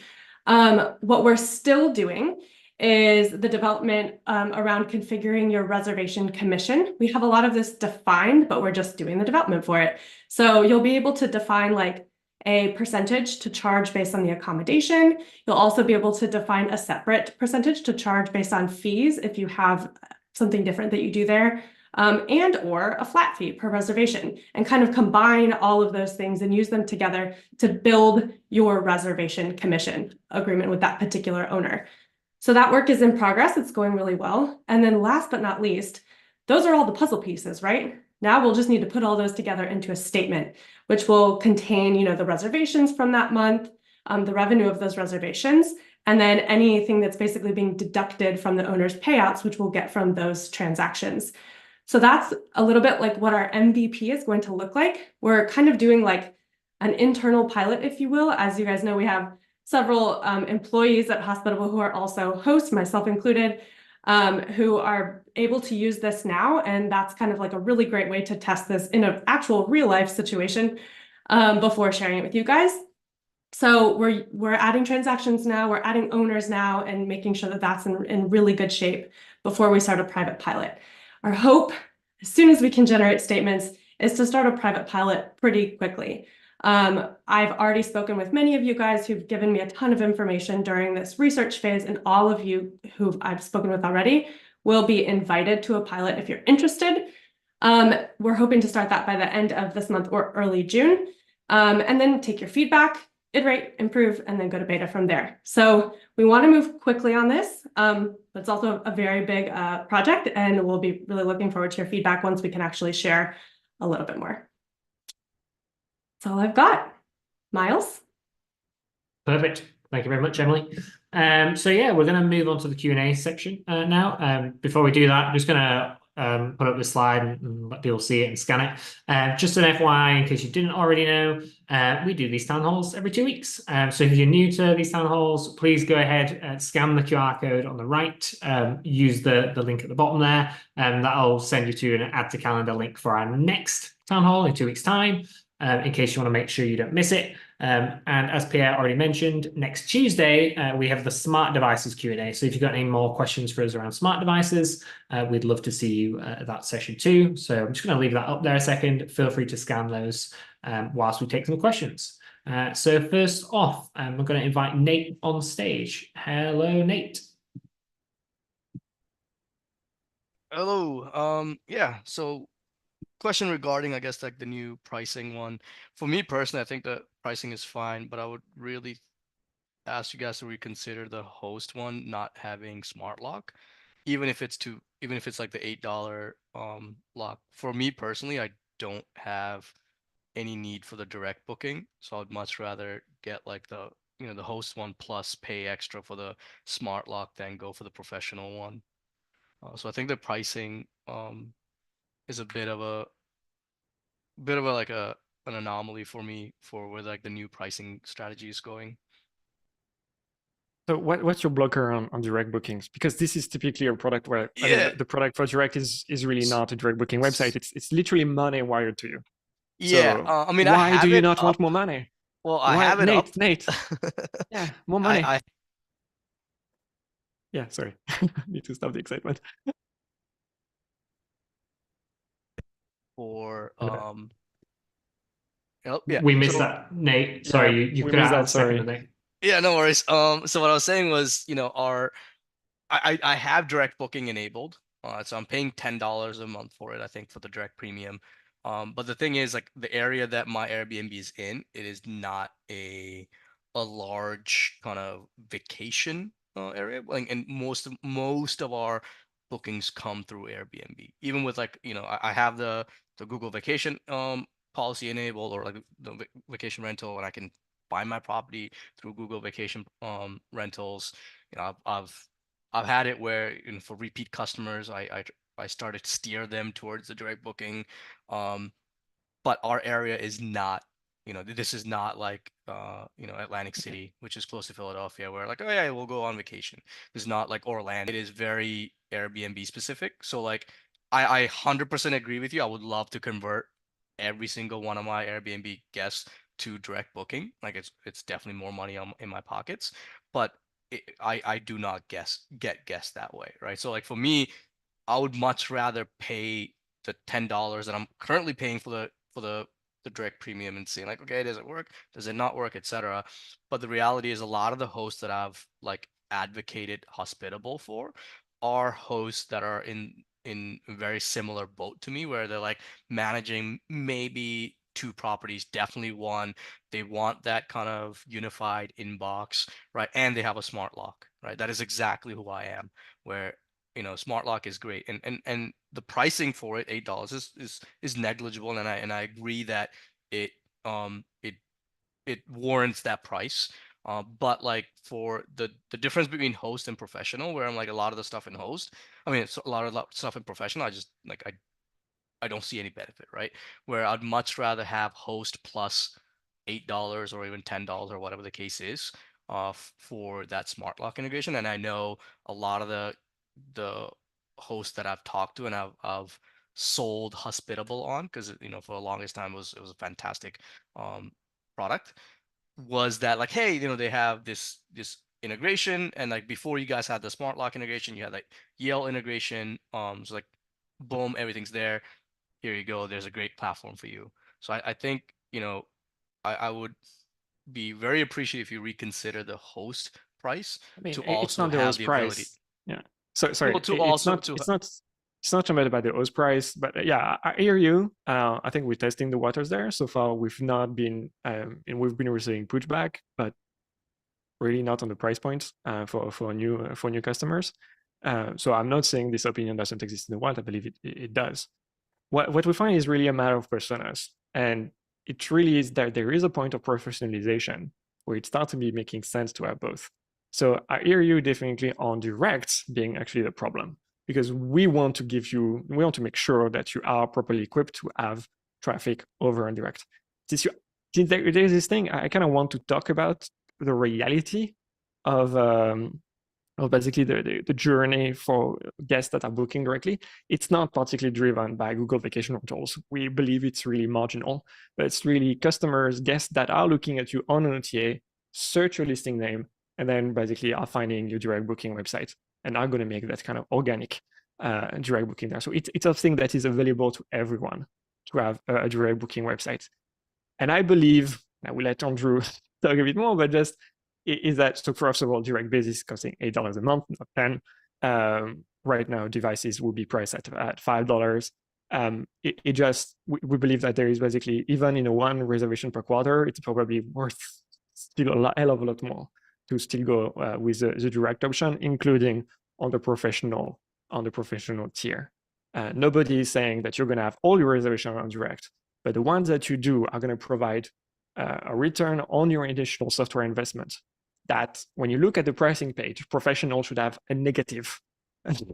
What we're still doing is the development around configuring your reservation commission. We have a lot of this defined, but we're just doing the development for it. So you'll be able to define like a percentage to charge based on the accommodation. You'll also be able to define a separate percentage to charge based on fees if you have something different that you do there, and or a flat fee per reservation, and kind of combine all of those things and use them together to build your reservation commission agreement with that particular owner. So that work is in progress. It's going really well. And then last but not least, those are all the puzzle pieces, right? Now we'll just need to put all those together into a statement, which will contain, the reservations from that month, the revenue of those reservations, and then anything that's basically being deducted from the owner's payouts, which we'll get from those transactions. So that's a little bit like what our MVP is going to look like. We're kind of doing like an internal pilot, if you will. As you guys know, we have several employees at Hospitable who are also hosts, myself included, who are able to use this now. And that's kind of like a really great way to test this in an actual real life situation before sharing it with you guys. So we're adding transactions now, we're adding owners now, and making sure that that's in really good shape before we start a private pilot. Our hope, as soon as we can generate statements, is to start a private pilot pretty quickly. I've already spoken with many of you guys who've given me a ton of information during this research phase, and all of you who I've spoken with already will be invited to a pilot if you're interested. We're hoping to start that by the end of this month or early June, and then take your feedback, iterate, improve, and then go to beta from there. So we want to move quickly on this, but it's also a very big project, and we'll be really looking forward to your feedback once we can actually share a little bit more. That's all I've got. Miles? Perfect. Thank you very much, Emily. So yeah, we're going to move on to the Q&A section now. Before we do that, I'm just going to put up the slide and let people see it and scan it. Just an FYI, in case you didn't already know, we do these town halls every 2 weeks. So if you're new to these town halls, please go ahead and scan the QR code on the right. Use the link at the bottom there, and that'll send you to an add to calendar link for our next town hall in 2 weeks' time. In case you want to make sure you don't miss it. And as Pierre already mentioned, next Tuesday, we have the smart devices Q&A. So if you've got any more questions for us around smart devices, we'd love to see you at that session too. So I'm just going to leave that up there a second. Feel free to scan those whilst we take some questions. So first off, I'm going to invite Nate on stage. Hello, Nate. Hello. Yeah, so question regarding, I guess, like the new pricing one. For me personally, I think the pricing is fine, but I would really ask you guys to reconsider the host one not having smart lock, even if it's like the $8 lock. For me personally, I don't have any need for the direct booking, so I'd much rather get like the the host one plus pay extra for the smart lock than go for the professional one. So I think the pricing is a bit of a like an anomaly for me for where like the new pricing strategy is going. So what's your blocker on direct bookings? Because this is typically a product where I mean, the product for direct is really not a direct booking website. It's literally money wired to you. Yeah, So I mean, why do you not want more money? Well, I have it up. Nate. Yeah, more money. I Yeah, sorry. Need to stop the excitement. For We missed that, Nate. Sorry, you could add a second, Nate. Yeah, no worries. So what I was saying was, I have direct booking enabled. So I'm paying $10 a month for it, I think, for the direct premium. But the thing is, like the area that my Airbnb is in, it is not a large kind of vacation area. Like, and most of our bookings come through Airbnb. Even with like, I have the Google Vacation policy enabled, or like the vacation rental, and I can buy my property through Google Vacation rentals. I've had it where for repeat customers, I I started to steer them towards the direct booking. But our area is not, this is not like, Atlantic City, which is close to Philadelphia, where like, oh yeah, we'll go on vacation. It's not like Orlando. It is very Airbnb specific. So like, I 100% agree with you. I would love to convert every single one of my Airbnb guests to direct booking. Like it's definitely more money in my pockets, but I do not get guests that way, right? So like for me, I would much rather pay the $10 that I'm currently paying for the direct premium and seeing like, okay, does it work? Does it not work, etc. But the reality is a lot of the hosts that I've like advocated Hospitable for are hosts that are in a very similar boat to me, where they're like managing maybe two properties, definitely one. They want that kind of unified inbox, right? And they have a smart lock, right? That is exactly who I am, where smart lock is great, and the pricing for it, $8 is negligible, and I agree that it it warrants that price. But like for the difference between host and professional, where I'm like a lot of the stuff in host, I mean it's a lot of stuff in professional, I just like I don't see any benefit, right? Where I'd much rather have host plus $8 or even $10 or whatever the case is, for that smart lock integration. And I know a lot of the hosts that I've talked to and I've sold Hospitable on, because for the longest time it was a fantastic product, was that like, hey, they have this integration, and like before you guys had the smart lock integration, you had like Yale integration, so like boom, everything's there. Here you go. There's a great platform for you. So I think, I would be very appreciative if you reconsider the host price I mean, to it's also not the have host the ability. price. Yeah. So sorry, Well, to it's also not it's not about the host price, but yeah, I hear you. I think we're testing the waters there. So far, we've not been and we've been receiving pushback, but really not on the price points for new customers. So I'm not saying this opinion doesn't exist in the wild. I believe it does. What we find is really a matter of personas, and it really is that there is a point of professionalization where it starts to be making sense to have both. So I hear you definitely on direct being actually the problem, because we want to make sure that you are properly equipped to have traffic over on direct. Since there's this thing, I kind of want to talk about the reality of basically the journey for guests that are booking directly. It's not particularly driven by Google Vacation Rentals. We believe it's really marginal, but it's really customers, guests that are looking at you on an OTA, search your listing name, and then basically are finding your direct booking website and are going to make that kind of organic direct booking there. So it's a thing that is available to everyone to have a direct booking website. And I believe, I will let Andrew talk a bit more, but just is that, so first of all, direct basis costing $8 a month, not 10. Right now, devices will be priced at $5. We believe that there is basically, even in a one reservation per quarter, it's probably worth still a hell of a lot more to still go with the direct option, including on the professional tier. Nobody is saying that you're going to have all your reservation on direct, but the ones that you do are going to provide a return on your additional software investment. That when you look at the pricing page, professional should have a negative.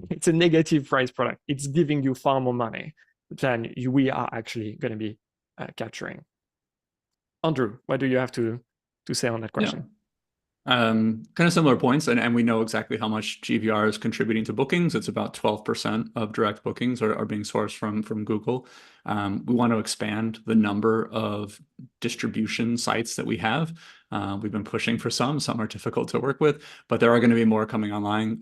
It's a negative price product. It's giving you far more money than we are actually going to be capturing. Andrew, what do you have to say on that question? Kind of similar points, and we know exactly how much GVR is contributing to bookings. It's about 12% of direct bookings are being sourced from Google. We want to expand the number of distribution sites that we have. We've been pushing for some are difficult to work with, but there are going to be more coming online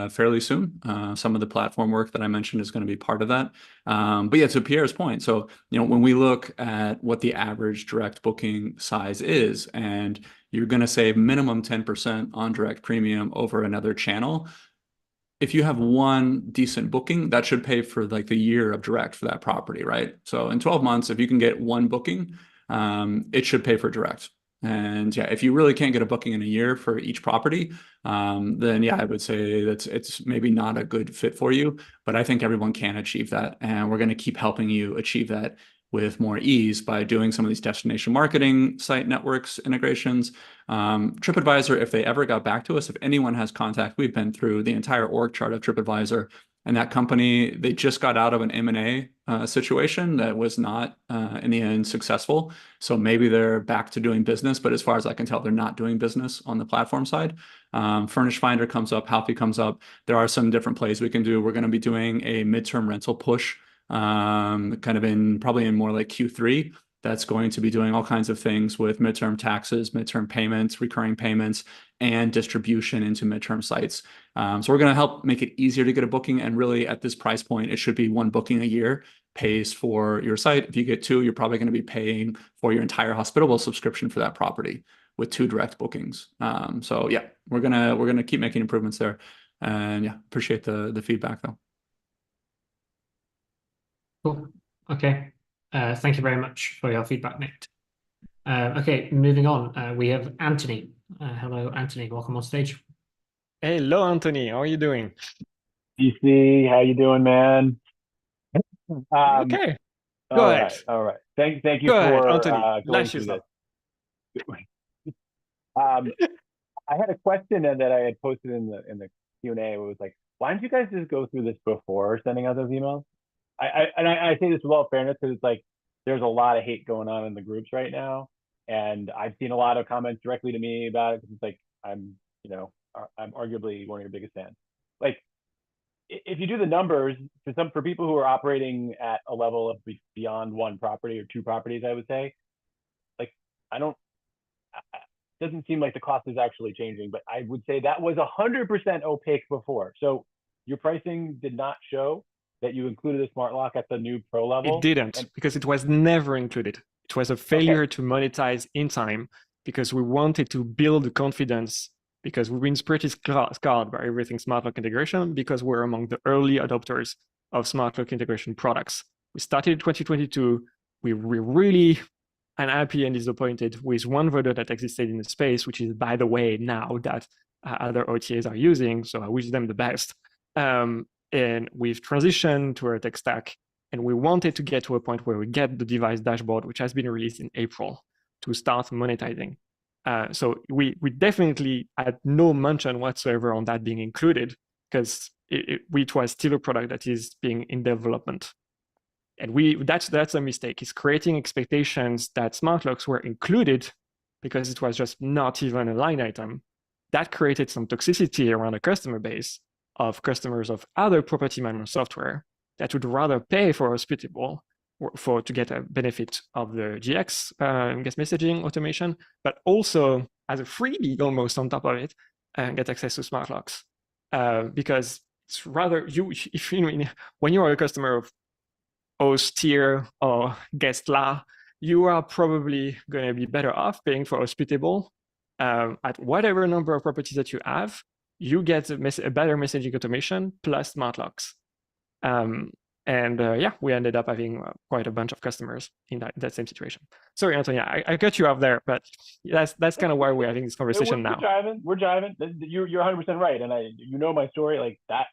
fairly soon. Some of the platform work that I mentioned is going to be part of that. But yeah, to Pierre's point, so when we look at what the average direct booking size is, and you're going to save minimum 10% on direct premium over another channel. If you have one decent booking, that should pay for like the year of direct for that property, right? So in 12 months, if you can get one booking, it should pay for direct. And yeah, if you really can't get a booking in a year for each property, then yeah, I would say it's maybe not a good fit for you, but I think everyone can achieve that. And we're going to keep helping you achieve that with more ease by doing some of these destination marketing site networks integrations. TripAdvisor, if they ever got back to us, if anyone has contact, we've been through the entire org chart of TripAdvisor, And that company, they just got out of an M&A situation that was not in the end successful. So maybe they're back to doing business, but as far as I can tell, they're not doing business on the platform side. Furnish Finder comes up, Halfy comes up. There are some different plays we can do. We're going to be doing a midterm rental push, kind of probably in more like Q3. That's going to be doing all kinds of things with midterm taxes, midterm payments, recurring payments, and distribution into midterm sites. So we're going to help make it easier to get a booking. And really at this price point, it should be one booking a year pays for your site. If you get two, you're probably going to be paying for your entire Hospitable subscription for that property with 2 direct bookings. So yeah, we're gonna keep making improvements there. And yeah, appreciate the feedback though. Cool. Okay. Thank you very much for your feedback, Nick. Okay, moving on. We have Anthony. Hello, Anthony. Welcome on stage. Hello, Anthony. How are you doing? DC, how you doing, man? Okay. Go All ahead. right, all right. Thank you Go ahead, for Anthony. going Lash through yourself. this. I had a question that I had posted in the Q&A. It was like, why don't you guys just go through this before sending out those emails? I say this with all fairness because it's like there's a lot of hate going on in the groups right now, and I've seen a lot of comments directly to me about it because it's like I'm arguably one of your biggest fans. Like, if you do the numbers for people who are operating at a level of beyond one property or 2 properties, I would say, like, it doesn't seem like the cost is actually changing, but I would say that was 100% opaque before. So your pricing did not show that you included a smart lock at the new pro level. It didn't, because it was never included. It was a failure to monetize in time because we wanted to build the confidence, because we've been pretty scarred by everything smart lock integration because we're among the early adopters of smart lock integration products. We started in 2022. We were really unhappy and disappointed with one vendor that existed in the space, which is, by the way, now that other OTAs are using. So I wish them the best. And we've transitioned to our tech stack, and we wanted to get to a point where we get the device dashboard, which has been released in April, to start monetizing. So we definitely had no mention whatsoever on that being included, because it was still a product that is being in development. And that's a mistake. It's creating expectations that smart locks were included because it was just not even a line item. That created some toxicity around the customer base of customers of other property management software that would rather pay for Hospitable to get a benefit of the GX guest messaging automation, but also as a freebie almost on top of it, get access to smart locks. Because it's rather when you are a customer of host tier or guest la, you are probably going to be better off paying for Hospitable. At whatever number of properties that you have, you get a better messaging automation plus smart locks. Yeah, we ended up having quite a bunch of customers in that same situation. Sorry, Anthony, I cut you off there, but that's kind of why we're having this conversation now. We're jiving. You're 100% right, and you know my story. Like, that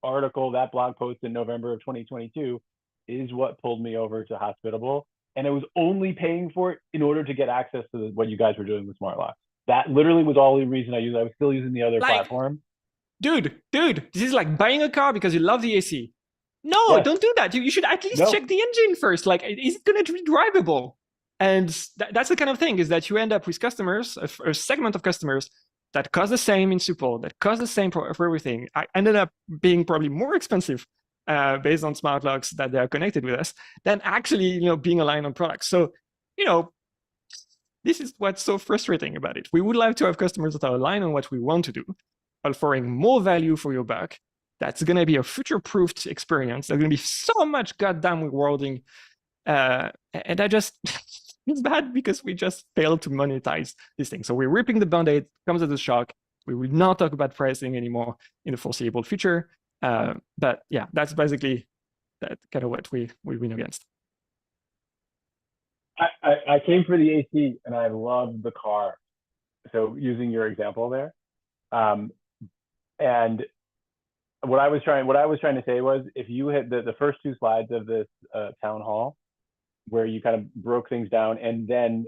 article, that blog post in November of 2022 is what pulled me over to Hospitable, and I was only paying for it in order to get access to what you guys were doing with smart locks. That literally was all the reason I used it. I was still using the other platform. Dude, this is like buying a car because you love the AC. No, Don't do that. You should at least check the engine first. Like, is it going to be drivable? And that's the kind of thing, is that you end up with customers, a segment of customers that cost the same in support, that cost the same for everything. I ended up being probably more expensive based on smart locks that they are connected with us than actually, being aligned on products. So, this is what's so frustrating about it. We would like to have customers that are aligned on what we want to do, offering more value for your buck. That's going to be a future-proofed experience. There's going to be so much goddamn rewarding. And I just, it's bad because we just failed to monetize this thing. So we're ripping the Band-Aid, comes as a shock. We will not talk about pricing anymore in the foreseeable future. But yeah, that's basically kind of what we win against. I came for the AC and I loved the car. So using your example there, and what I was trying to say was, if you hit the first 2 slides of this town hall, where you kind of broke things down, and then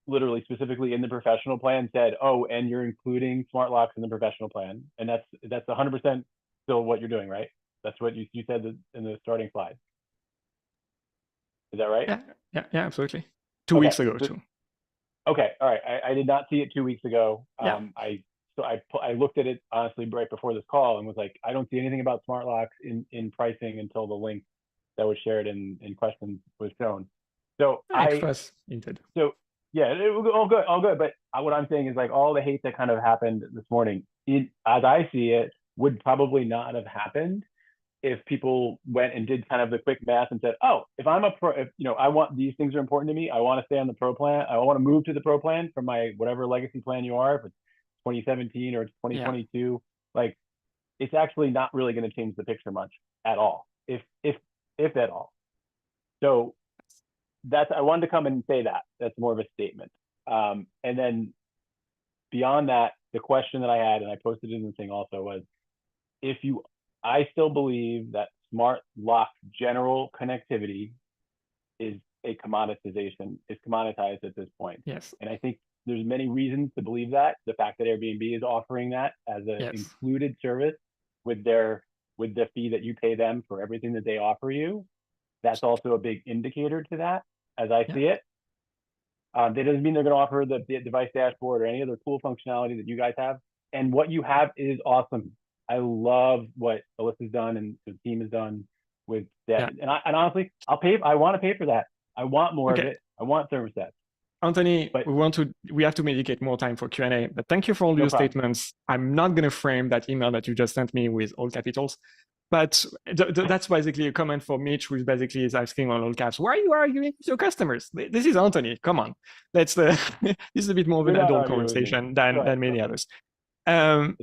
literally specifically in the professional plan said, oh, and you're including smart locks in the professional plan, and that's 100% still what you're doing, right? That's what you said in the starting slide. Is that right? Yeah, absolutely. 2 weeks ago too. Okay, all right. I did not see it 2 weeks ago. Yeah. I looked at it honestly right before this call and was like, I don't see anything about smart locks in pricing until the link that was shared in questions was shown. So So yeah, it was all good. But what I'm saying is like all the hate that kind of happened this morning, as I see it, would probably not have happened if people went and did kind of the quick math and said, oh, if I'm a pro, if I want, these things are important to me, I want to stay on the pro plan, I want to move to the pro plan from my whatever legacy plan you are, if it's 2017 or it's 2022, like it's actually not really going to change the picture much at all, if at all. So I wanted to come and say that's more of a statement. And then beyond that, the question that I had, and I posted it in the thing also, was I still believe that smart lock general connectivity is commoditized at this point. Yes. And I think there's many reasons to believe that. The fact that Airbnb is offering that as an included service with the fee that you pay them for everything that they offer you, that's also a big indicator to that, as I see it. That doesn't mean they're going to offer the device dashboard or any other cool functionality that you guys have. And what you have is awesome. I love what Alyssa's done and the team has done with that. Yeah. And honestly, I want to pay for that. I want more of it. I want thermostats. Anthony, we have to dedicate more time for Q&A, but thank you for all your statements. I'm not going to frame that email that you just sent me with all capitals, but that's basically a comment for Mitch, who basically is asking on all caps, why are you arguing with your customers? This is Anthony, come on. This is a bit more of an adult conversation than many others. This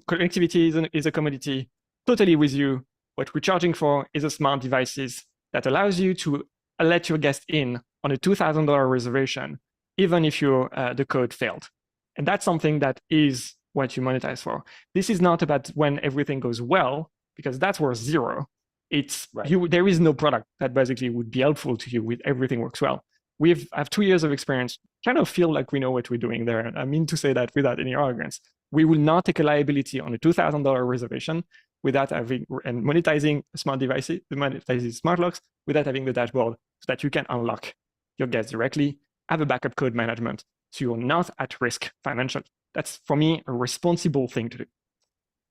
connectivity is a commodity. Totally with you. What we're charging for is a smart devices that allows you to let your guest in on a $2,000 reservation, even if the code failed. And that's something that is what you monetize for. This is not about when everything goes well, because that's worth zero. It's there is no product that basically would be helpful to you with everything works well. I have 2 years of experience, kind of feel like we know what we're doing there. I mean to say that without any arrogance. We will not take a liability on a $2,000 reservation without having and monetizing smart devices, monetizing smart locks without having the dashboard so that you can unlock your guests directly, have a backup code management, so you're not at risk financially. That's, for me, a responsible thing to do.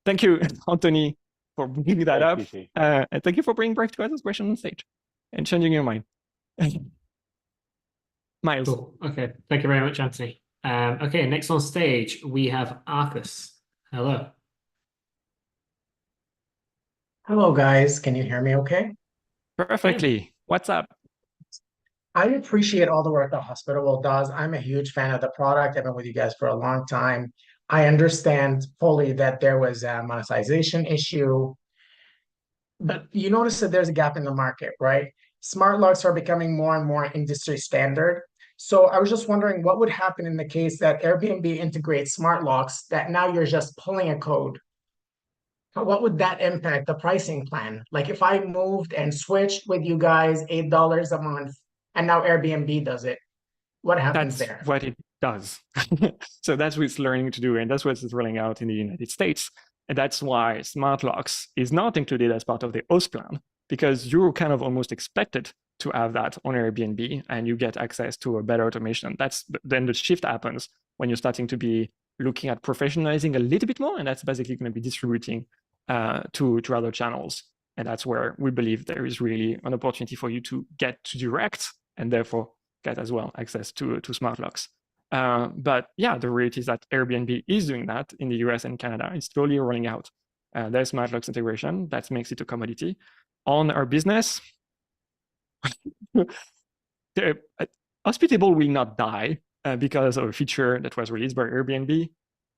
Thank you, Anthony, for bringing that up. And thank you for bringing back to us this question on stage and changing your mind. Miles. Cool. Okay, thank you very much, Anthony. Okay, next on stage, we have Arcus. Hello. Hello, guys. Can you hear me okay? Perfectly. What's up? I appreciate all the work that Hospitable does. I'm a huge fan of the product. I've been with you guys for a long time. I understand fully that there was a monetization issue, but you notice that there's a gap in the market, right? Smart locks are becoming more and more industry standard. So I was just wondering what would happen in the case that Airbnb integrates smart locks that now you're just pulling a code. What would that impact the pricing plan? Like if I moved and switched with you guys $8 a month, and now Airbnb does it, what happens there? That's what it does. So that's what it's learning to do, and that's what it's rolling out in the United States. And that's why smart locks is not included as part of the host plan, because you're kind of almost expected to have that on Airbnb, and you get access to a better automation. Then the shift happens when you're starting to be looking at professionalizing a little bit more, and that's basically going to be distributing to other channels. And that's where we believe there is really an opportunity for you to get to direct and therefore get as well access to smart locks. But yeah, the reality is that Airbnb is doing that in the US and Canada. It's slowly rolling out their smart locks integration. That makes it a commodity. On our business, Hospitable will not die because of a feature that was released by Airbnb.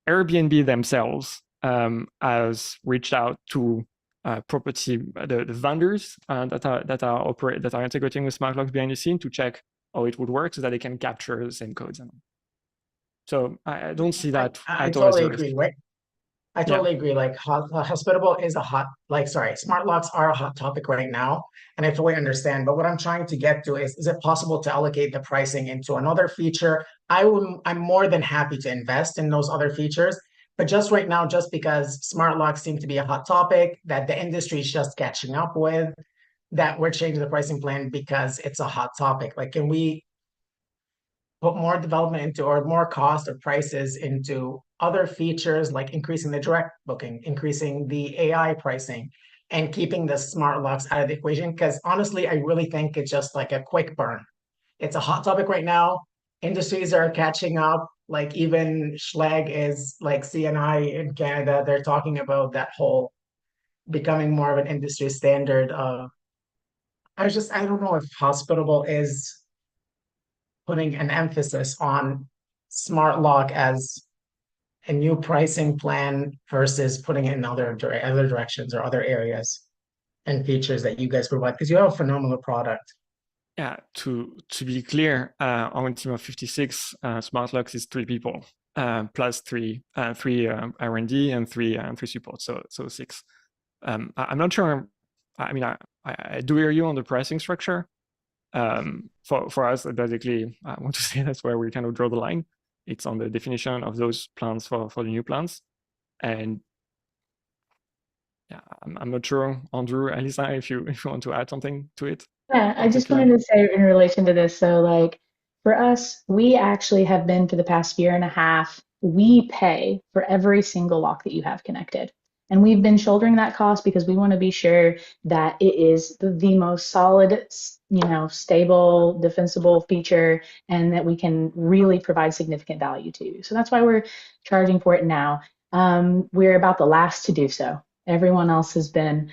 Airbnb themselves has reached out to the vendors that are integrating with smart locks behind the scene to check how it would work so that they can capture the same codes. So I don't see that. I totally agree. Right? I totally agree. Like Hospitable is smart locks are a hot topic right now, and I totally understand. But what I'm trying to get to is it possible to allocate the pricing into another feature? I'm more than happy to invest in those other features. But just right now, just because smart locks seem to be a hot topic that the industry is just catching up with, that we're changing the pricing plan because it's a hot topic. Like, can we put more development into or more cost or prices into other features like increasing the direct booking, increasing the AI pricing, and keeping the smart locks out of the equation? Because honestly, I really think it's just like a quick burn. It's a hot topic right now. Industries are catching up. Like even Schlag is like CNI in Canada. They're talking about that whole becoming more of an industry standard of I don't know if Hospitable is putting an emphasis on smart lock as a new pricing plan versus putting it in other directions or other areas and features that you guys provide, because you have a phenomenal product. Yeah, to be clear, our team of 56, smart locks is 3 people, plus three R&D and three support, so 6. I'm not sure. I mean, I do hear you on the pricing structure. For us, basically, I want to say that's where we kind of draw the line. It's on the definition of those plans for the new plans. And yeah, I'm not sure, Andrew, Alisa, if you want to add something to it. Yeah, I just wanted to say in relation to this, so like for us, we actually have been for the past year and a half, we pay for every single lock that you have connected. And we've been shouldering that cost because we want to be sure that it is the most solid, stable, defensible feature and that we can really provide significant value to you. So that's why we're charging for it now. We're about the last to do so. Everyone else has been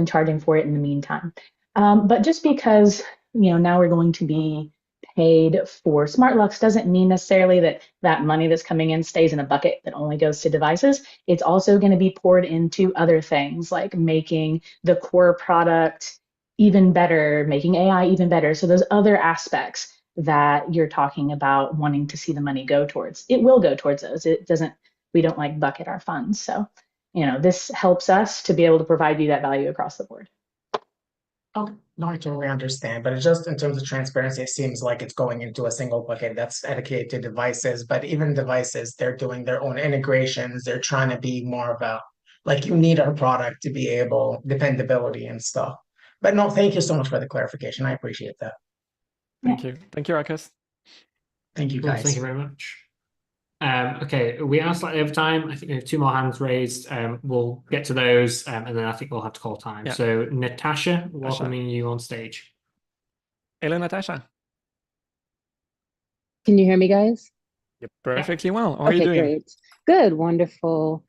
charging for it in the meantime. But just because, now we're going to be paid for smart locks doesn't mean necessarily that that money that's coming in stays in a bucket that only goes to devices. It's also going to be poured into other things like making the core product even better, making AI even better. So those other aspects that you're talking about wanting to see the money go towards, it will go towards those. We don't like bucket our funds. So, this helps us to be able to provide you that value across the board. Oh, no, I totally understand, but it's just in terms of transparency, it seems like it's going into a single bucket that's dedicated to devices. But even devices, they're doing their own integrations. They're trying to be more about like you need our product to be able dependability and stuff. But no, thank you so much for the clarification. I appreciate that. Thank you, Rakesh. Thank you, Cool, guys. thank you very much. Okay, we are slightly over time. I think we have 2 more hands raised. We'll get to those, and then I think we'll have to call time. Yeah. So Natasha, welcoming you on stage. Hello, Natasha. Can you hear me, guys? Yep, perfectly well. How are you doing? Great. Good, wonderful.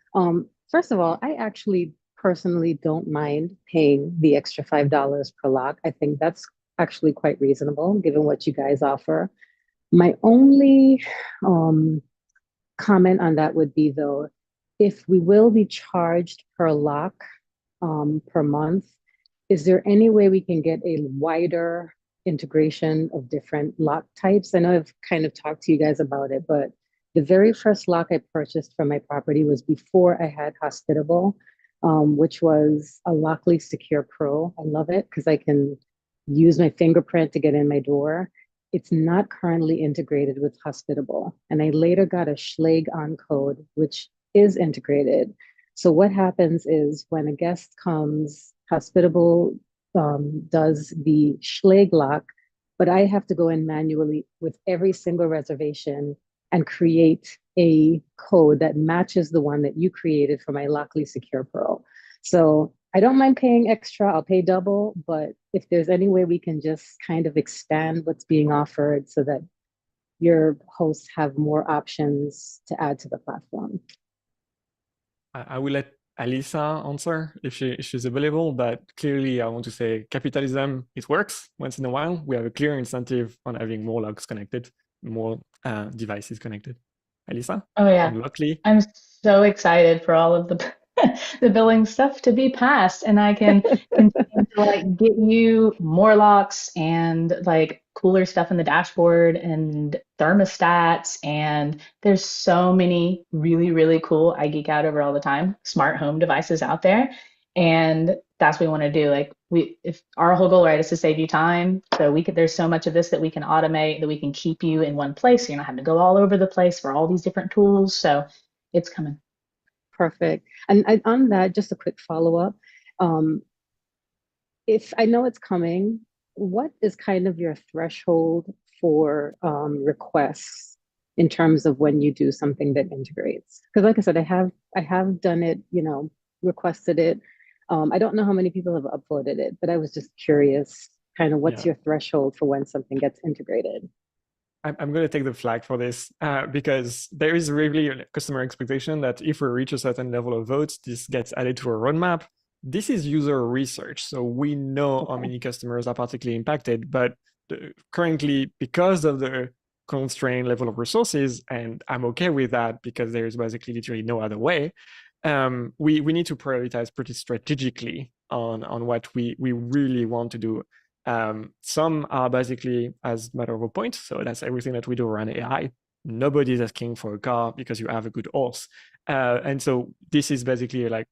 First of all, I actually personally don't mind paying the extra $5 per lock. I think that's actually quite reasonable given what you guys offer. My only comment on that would be, though, if we will be charged per lock per month, is there any way we can get a wider integration of different lock types? I know I've kind of talked to you guys about it, but the very first lock I purchased for my property was before I had Hospitable, which was a Lockly Secure Pro. I love it because I can use my fingerprint to get in my door. It's not currently integrated with Hospitable. And I later got a Schlage on code, which is integrated. So what happens is when a guest comes, Hospitable does the Schlage lock, but I have to go in manually with every single reservation and create a code that matches the one that you created for my Lockly Secure Pro. So I don't mind paying extra, I'll pay double, but if there's any way we can just kind of expand what's being offered so that your hosts have more options to add to the platform. I will let Alisa answer if she's available, but clearly I want to say capitalism, it works once in a while. We have a clear incentive on having more logs connected, more devices connected. Alisa? Oh yeah, Luckily. I'm so excited for all of the the billing stuff to be passed, and I can continue to like get you more locks and like cooler stuff in the dashboard and thermostats, and there's so many really, really cool, I geek out over all the time, smart home devices out there, and that's what we want to do. Like if our whole goal, right, is to save you time, so there's so much of this that we can automate, that we can keep you in one place, so you're not having to go all over the place for all these different tools. So it's coming. Perfect. And on that, just a quick follow-up. If I know it's coming, what is kind of your threshold for requests in terms of when you do something that integrates? Because like I said, I have done it, requested it. I don't know how many people have upvoted it, but I was just curious, kind of what's your threshold for when something gets integrated? I'm going to take the flag for this because there is really a customer expectation that if we reach a certain level of votes, this gets added to a roadmap. This is user research, so we know how many customers are particularly impacted, but currently, because of the constrained level of resources, and I'm okay with that because there is basically literally no other way, we need to prioritize pretty strategically on what we really want to do. Some are basically as matter of a point, so that's everything that we do around AI. Nobody's asking for a car because you have a good horse, and so this is basically like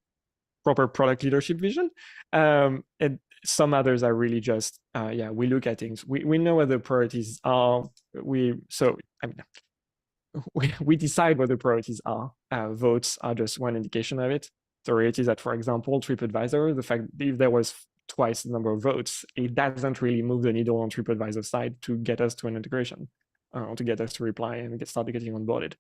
proper product leadership vision. And some others are really just we look at things, we know what the priorities are, we decide what the priorities are. Votes are just one indication of it. The reality is that, for example, TripAdvisor, the fact that if there was twice the number of votes, it doesn't really move the needle on TripAdvisor side to get us to an integration, to get us to reply and start getting onboarded.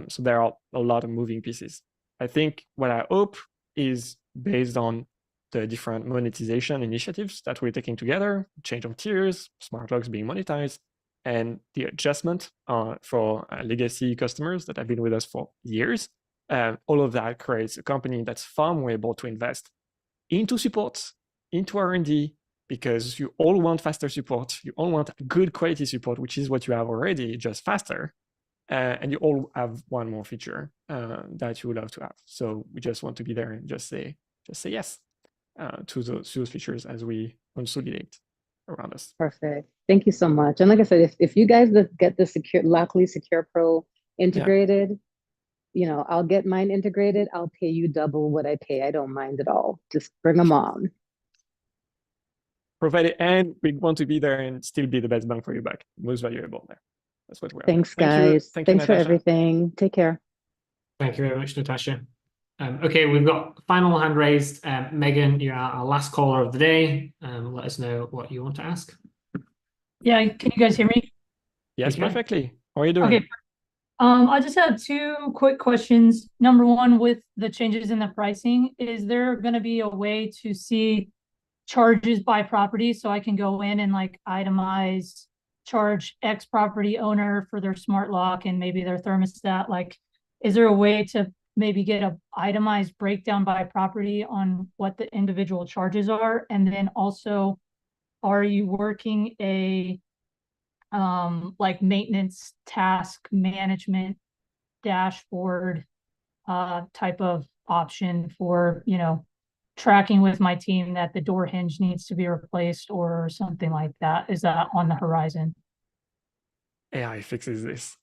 So there are a lot of moving pieces. I think what I hope is based on the different monetization initiatives that we're taking together, change of tiers, smart locks being monetized, and the adjustment for legacy customers that have been with us for years. All of that creates a company that's far more able to invest into support, into R&D, because you all want faster support. You all want good quality support, which is what you have already, just faster. And you all have one more feature that you would love to have. So we just want to be there and just say yes to those features as we consolidate around us. Perfect. Thank you so much. And like I said, if you guys get the Lockly Secure Pro integrated, I'll get mine integrated. I'll pay you double what I pay. I don't mind at all. Just bring them on. Provided, and we want to be there and still be the best bang for your buck, most valuable there. That's what we're. Thanks, guys. Thanks for everything. Take care. Thank you very much, Natasha. Okay, we've got final hand raised. Megan, you're our last caller of the day. Let us know what you want to ask. Yeah, can you guys hear me? Yes, perfectly. How are you doing? Okay. I just have two quick questions. Number one, with the changes in the pricing, is there going to be a way to see charges by property so I can go in and like itemize charge X property owner for their smart lock and maybe their thermostat? Like, is there a way to maybe get a itemized breakdown by property on what the individual charges are? And then also, are you working a like maintenance task management dashboard type of option for, tracking with my team that the door hinge needs to be replaced or something like that? Is that on the horizon? AI fixes this.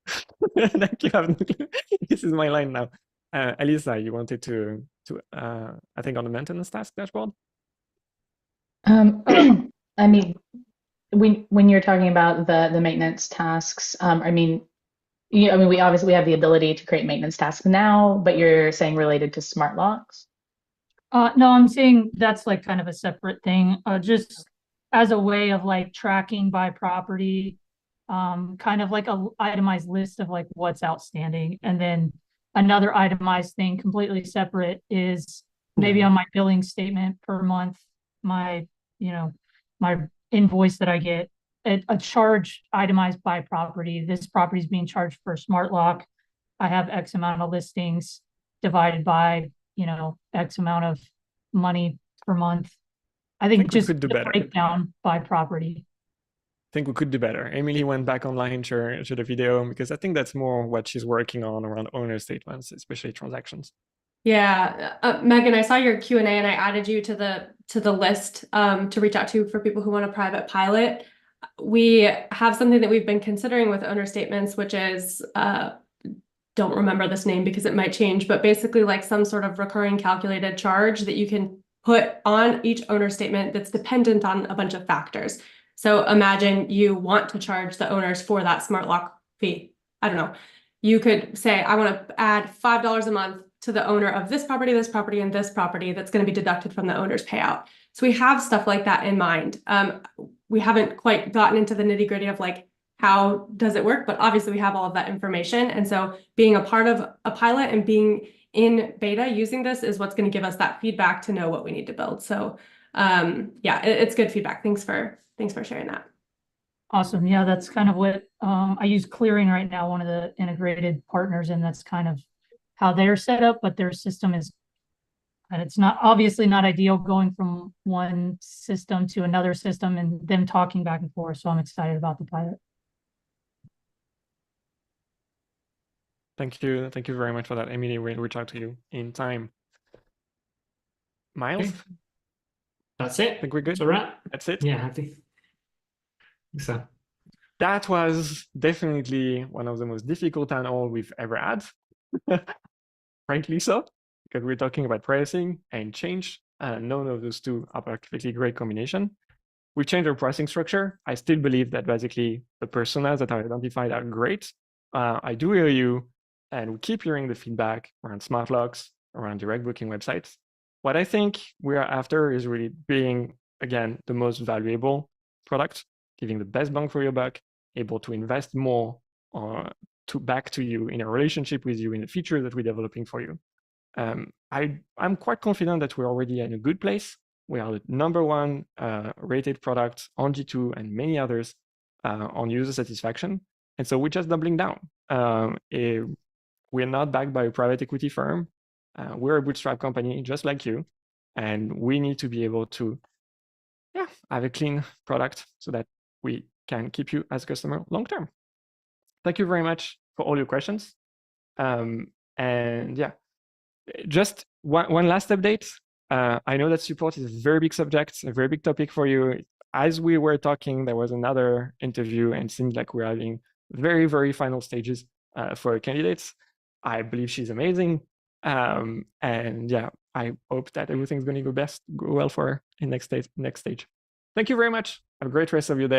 This is my line now. Elisa, you wanted to I think on the maintenance task dashboard? I mean, when you're talking about the maintenance tasks, we obviously have the ability to create maintenance tasks now, but you're saying related to smart locks? No, I'm saying that's like kind of a separate thing, just as a way of like tracking by property, kind of like a itemized list of like what's outstanding. And then another itemized thing completely separate is maybe on my billing statement per month, my invoice that I get, a charge itemized by property. This property is being charged for a smart lock. I have X amount of listings divided by, X amount of money per month. I think just the breakdown by property. I think we could do better. Emily went back online to the video because I think that's more what she's working on around owner statements, especially transactions. Yeah, Megan, I saw your Q&A and I added you to the list to reach out to for people who want a private pilot. We have something that we've been considering with owner statements, which is don't remember this name because it might change, but basically like some sort of recurring calculated charge that you can put on each owner statement that's dependent on a bunch of factors. So imagine you want to charge the owners for that smart lock fee. I don't know. you could say, I want to add $5 a month to the owner of this property, and this property that's going to be deducted from the owner's payout. So we have stuff like that in mind. We haven't quite gotten into the nitty gritty of like, how does it work? But obviously we have all of that information. And so being a part of a pilot and being in beta using this is what's going to give us that feedback to know what we need to build. So yeah, it's good feedback. Thanks for sharing that. Awesome. Yeah, that's kind of what I use Clearing right now, one of the integrated partners, and that's kind of how they're set up, but their system is, and it's not obviously not ideal going from one system to another system and them talking back and forth. So I'm excited about the pilot. Thank you. Thank you very much for that, Emily. We'll reach out to you in time. Miles? Okay. That's it. I think we're good. It's a wrap. That's it. Yeah, happy. So That was definitely one of the most difficult town hall we've ever had. Frankly so, because we're talking about pricing and change. None of those two are perfectly great combination. We changed our pricing structure. I still believe that basically the personas that are identified are great. I do hear you, and we keep hearing the feedback around smart locks, around direct booking websites. What I think we are after is really being, again, the most valuable product, giving the best bang for your buck, able to invest more back to you in a relationship with you in the features that we're developing for you. I'm quite confident that we're already in a good place. We are the #1 rated product on G2 and many others on user satisfaction. And so we're just doubling down. We're not backed by a private equity firm. We're a bootstrap company just like you. And we need to be able to have a clean product so that we can keep you as a customer long term. Thank you very much for all your questions. And yeah, just one last update. I know that support is a very big subject, a very big topic for you. As we were talking, there was another interview and it seems like we're having very, very final stages for candidates. I believe she's amazing. And yeah, I hope that everything's going to go well for her in next stage. Thank you very much. Have a great rest of your day.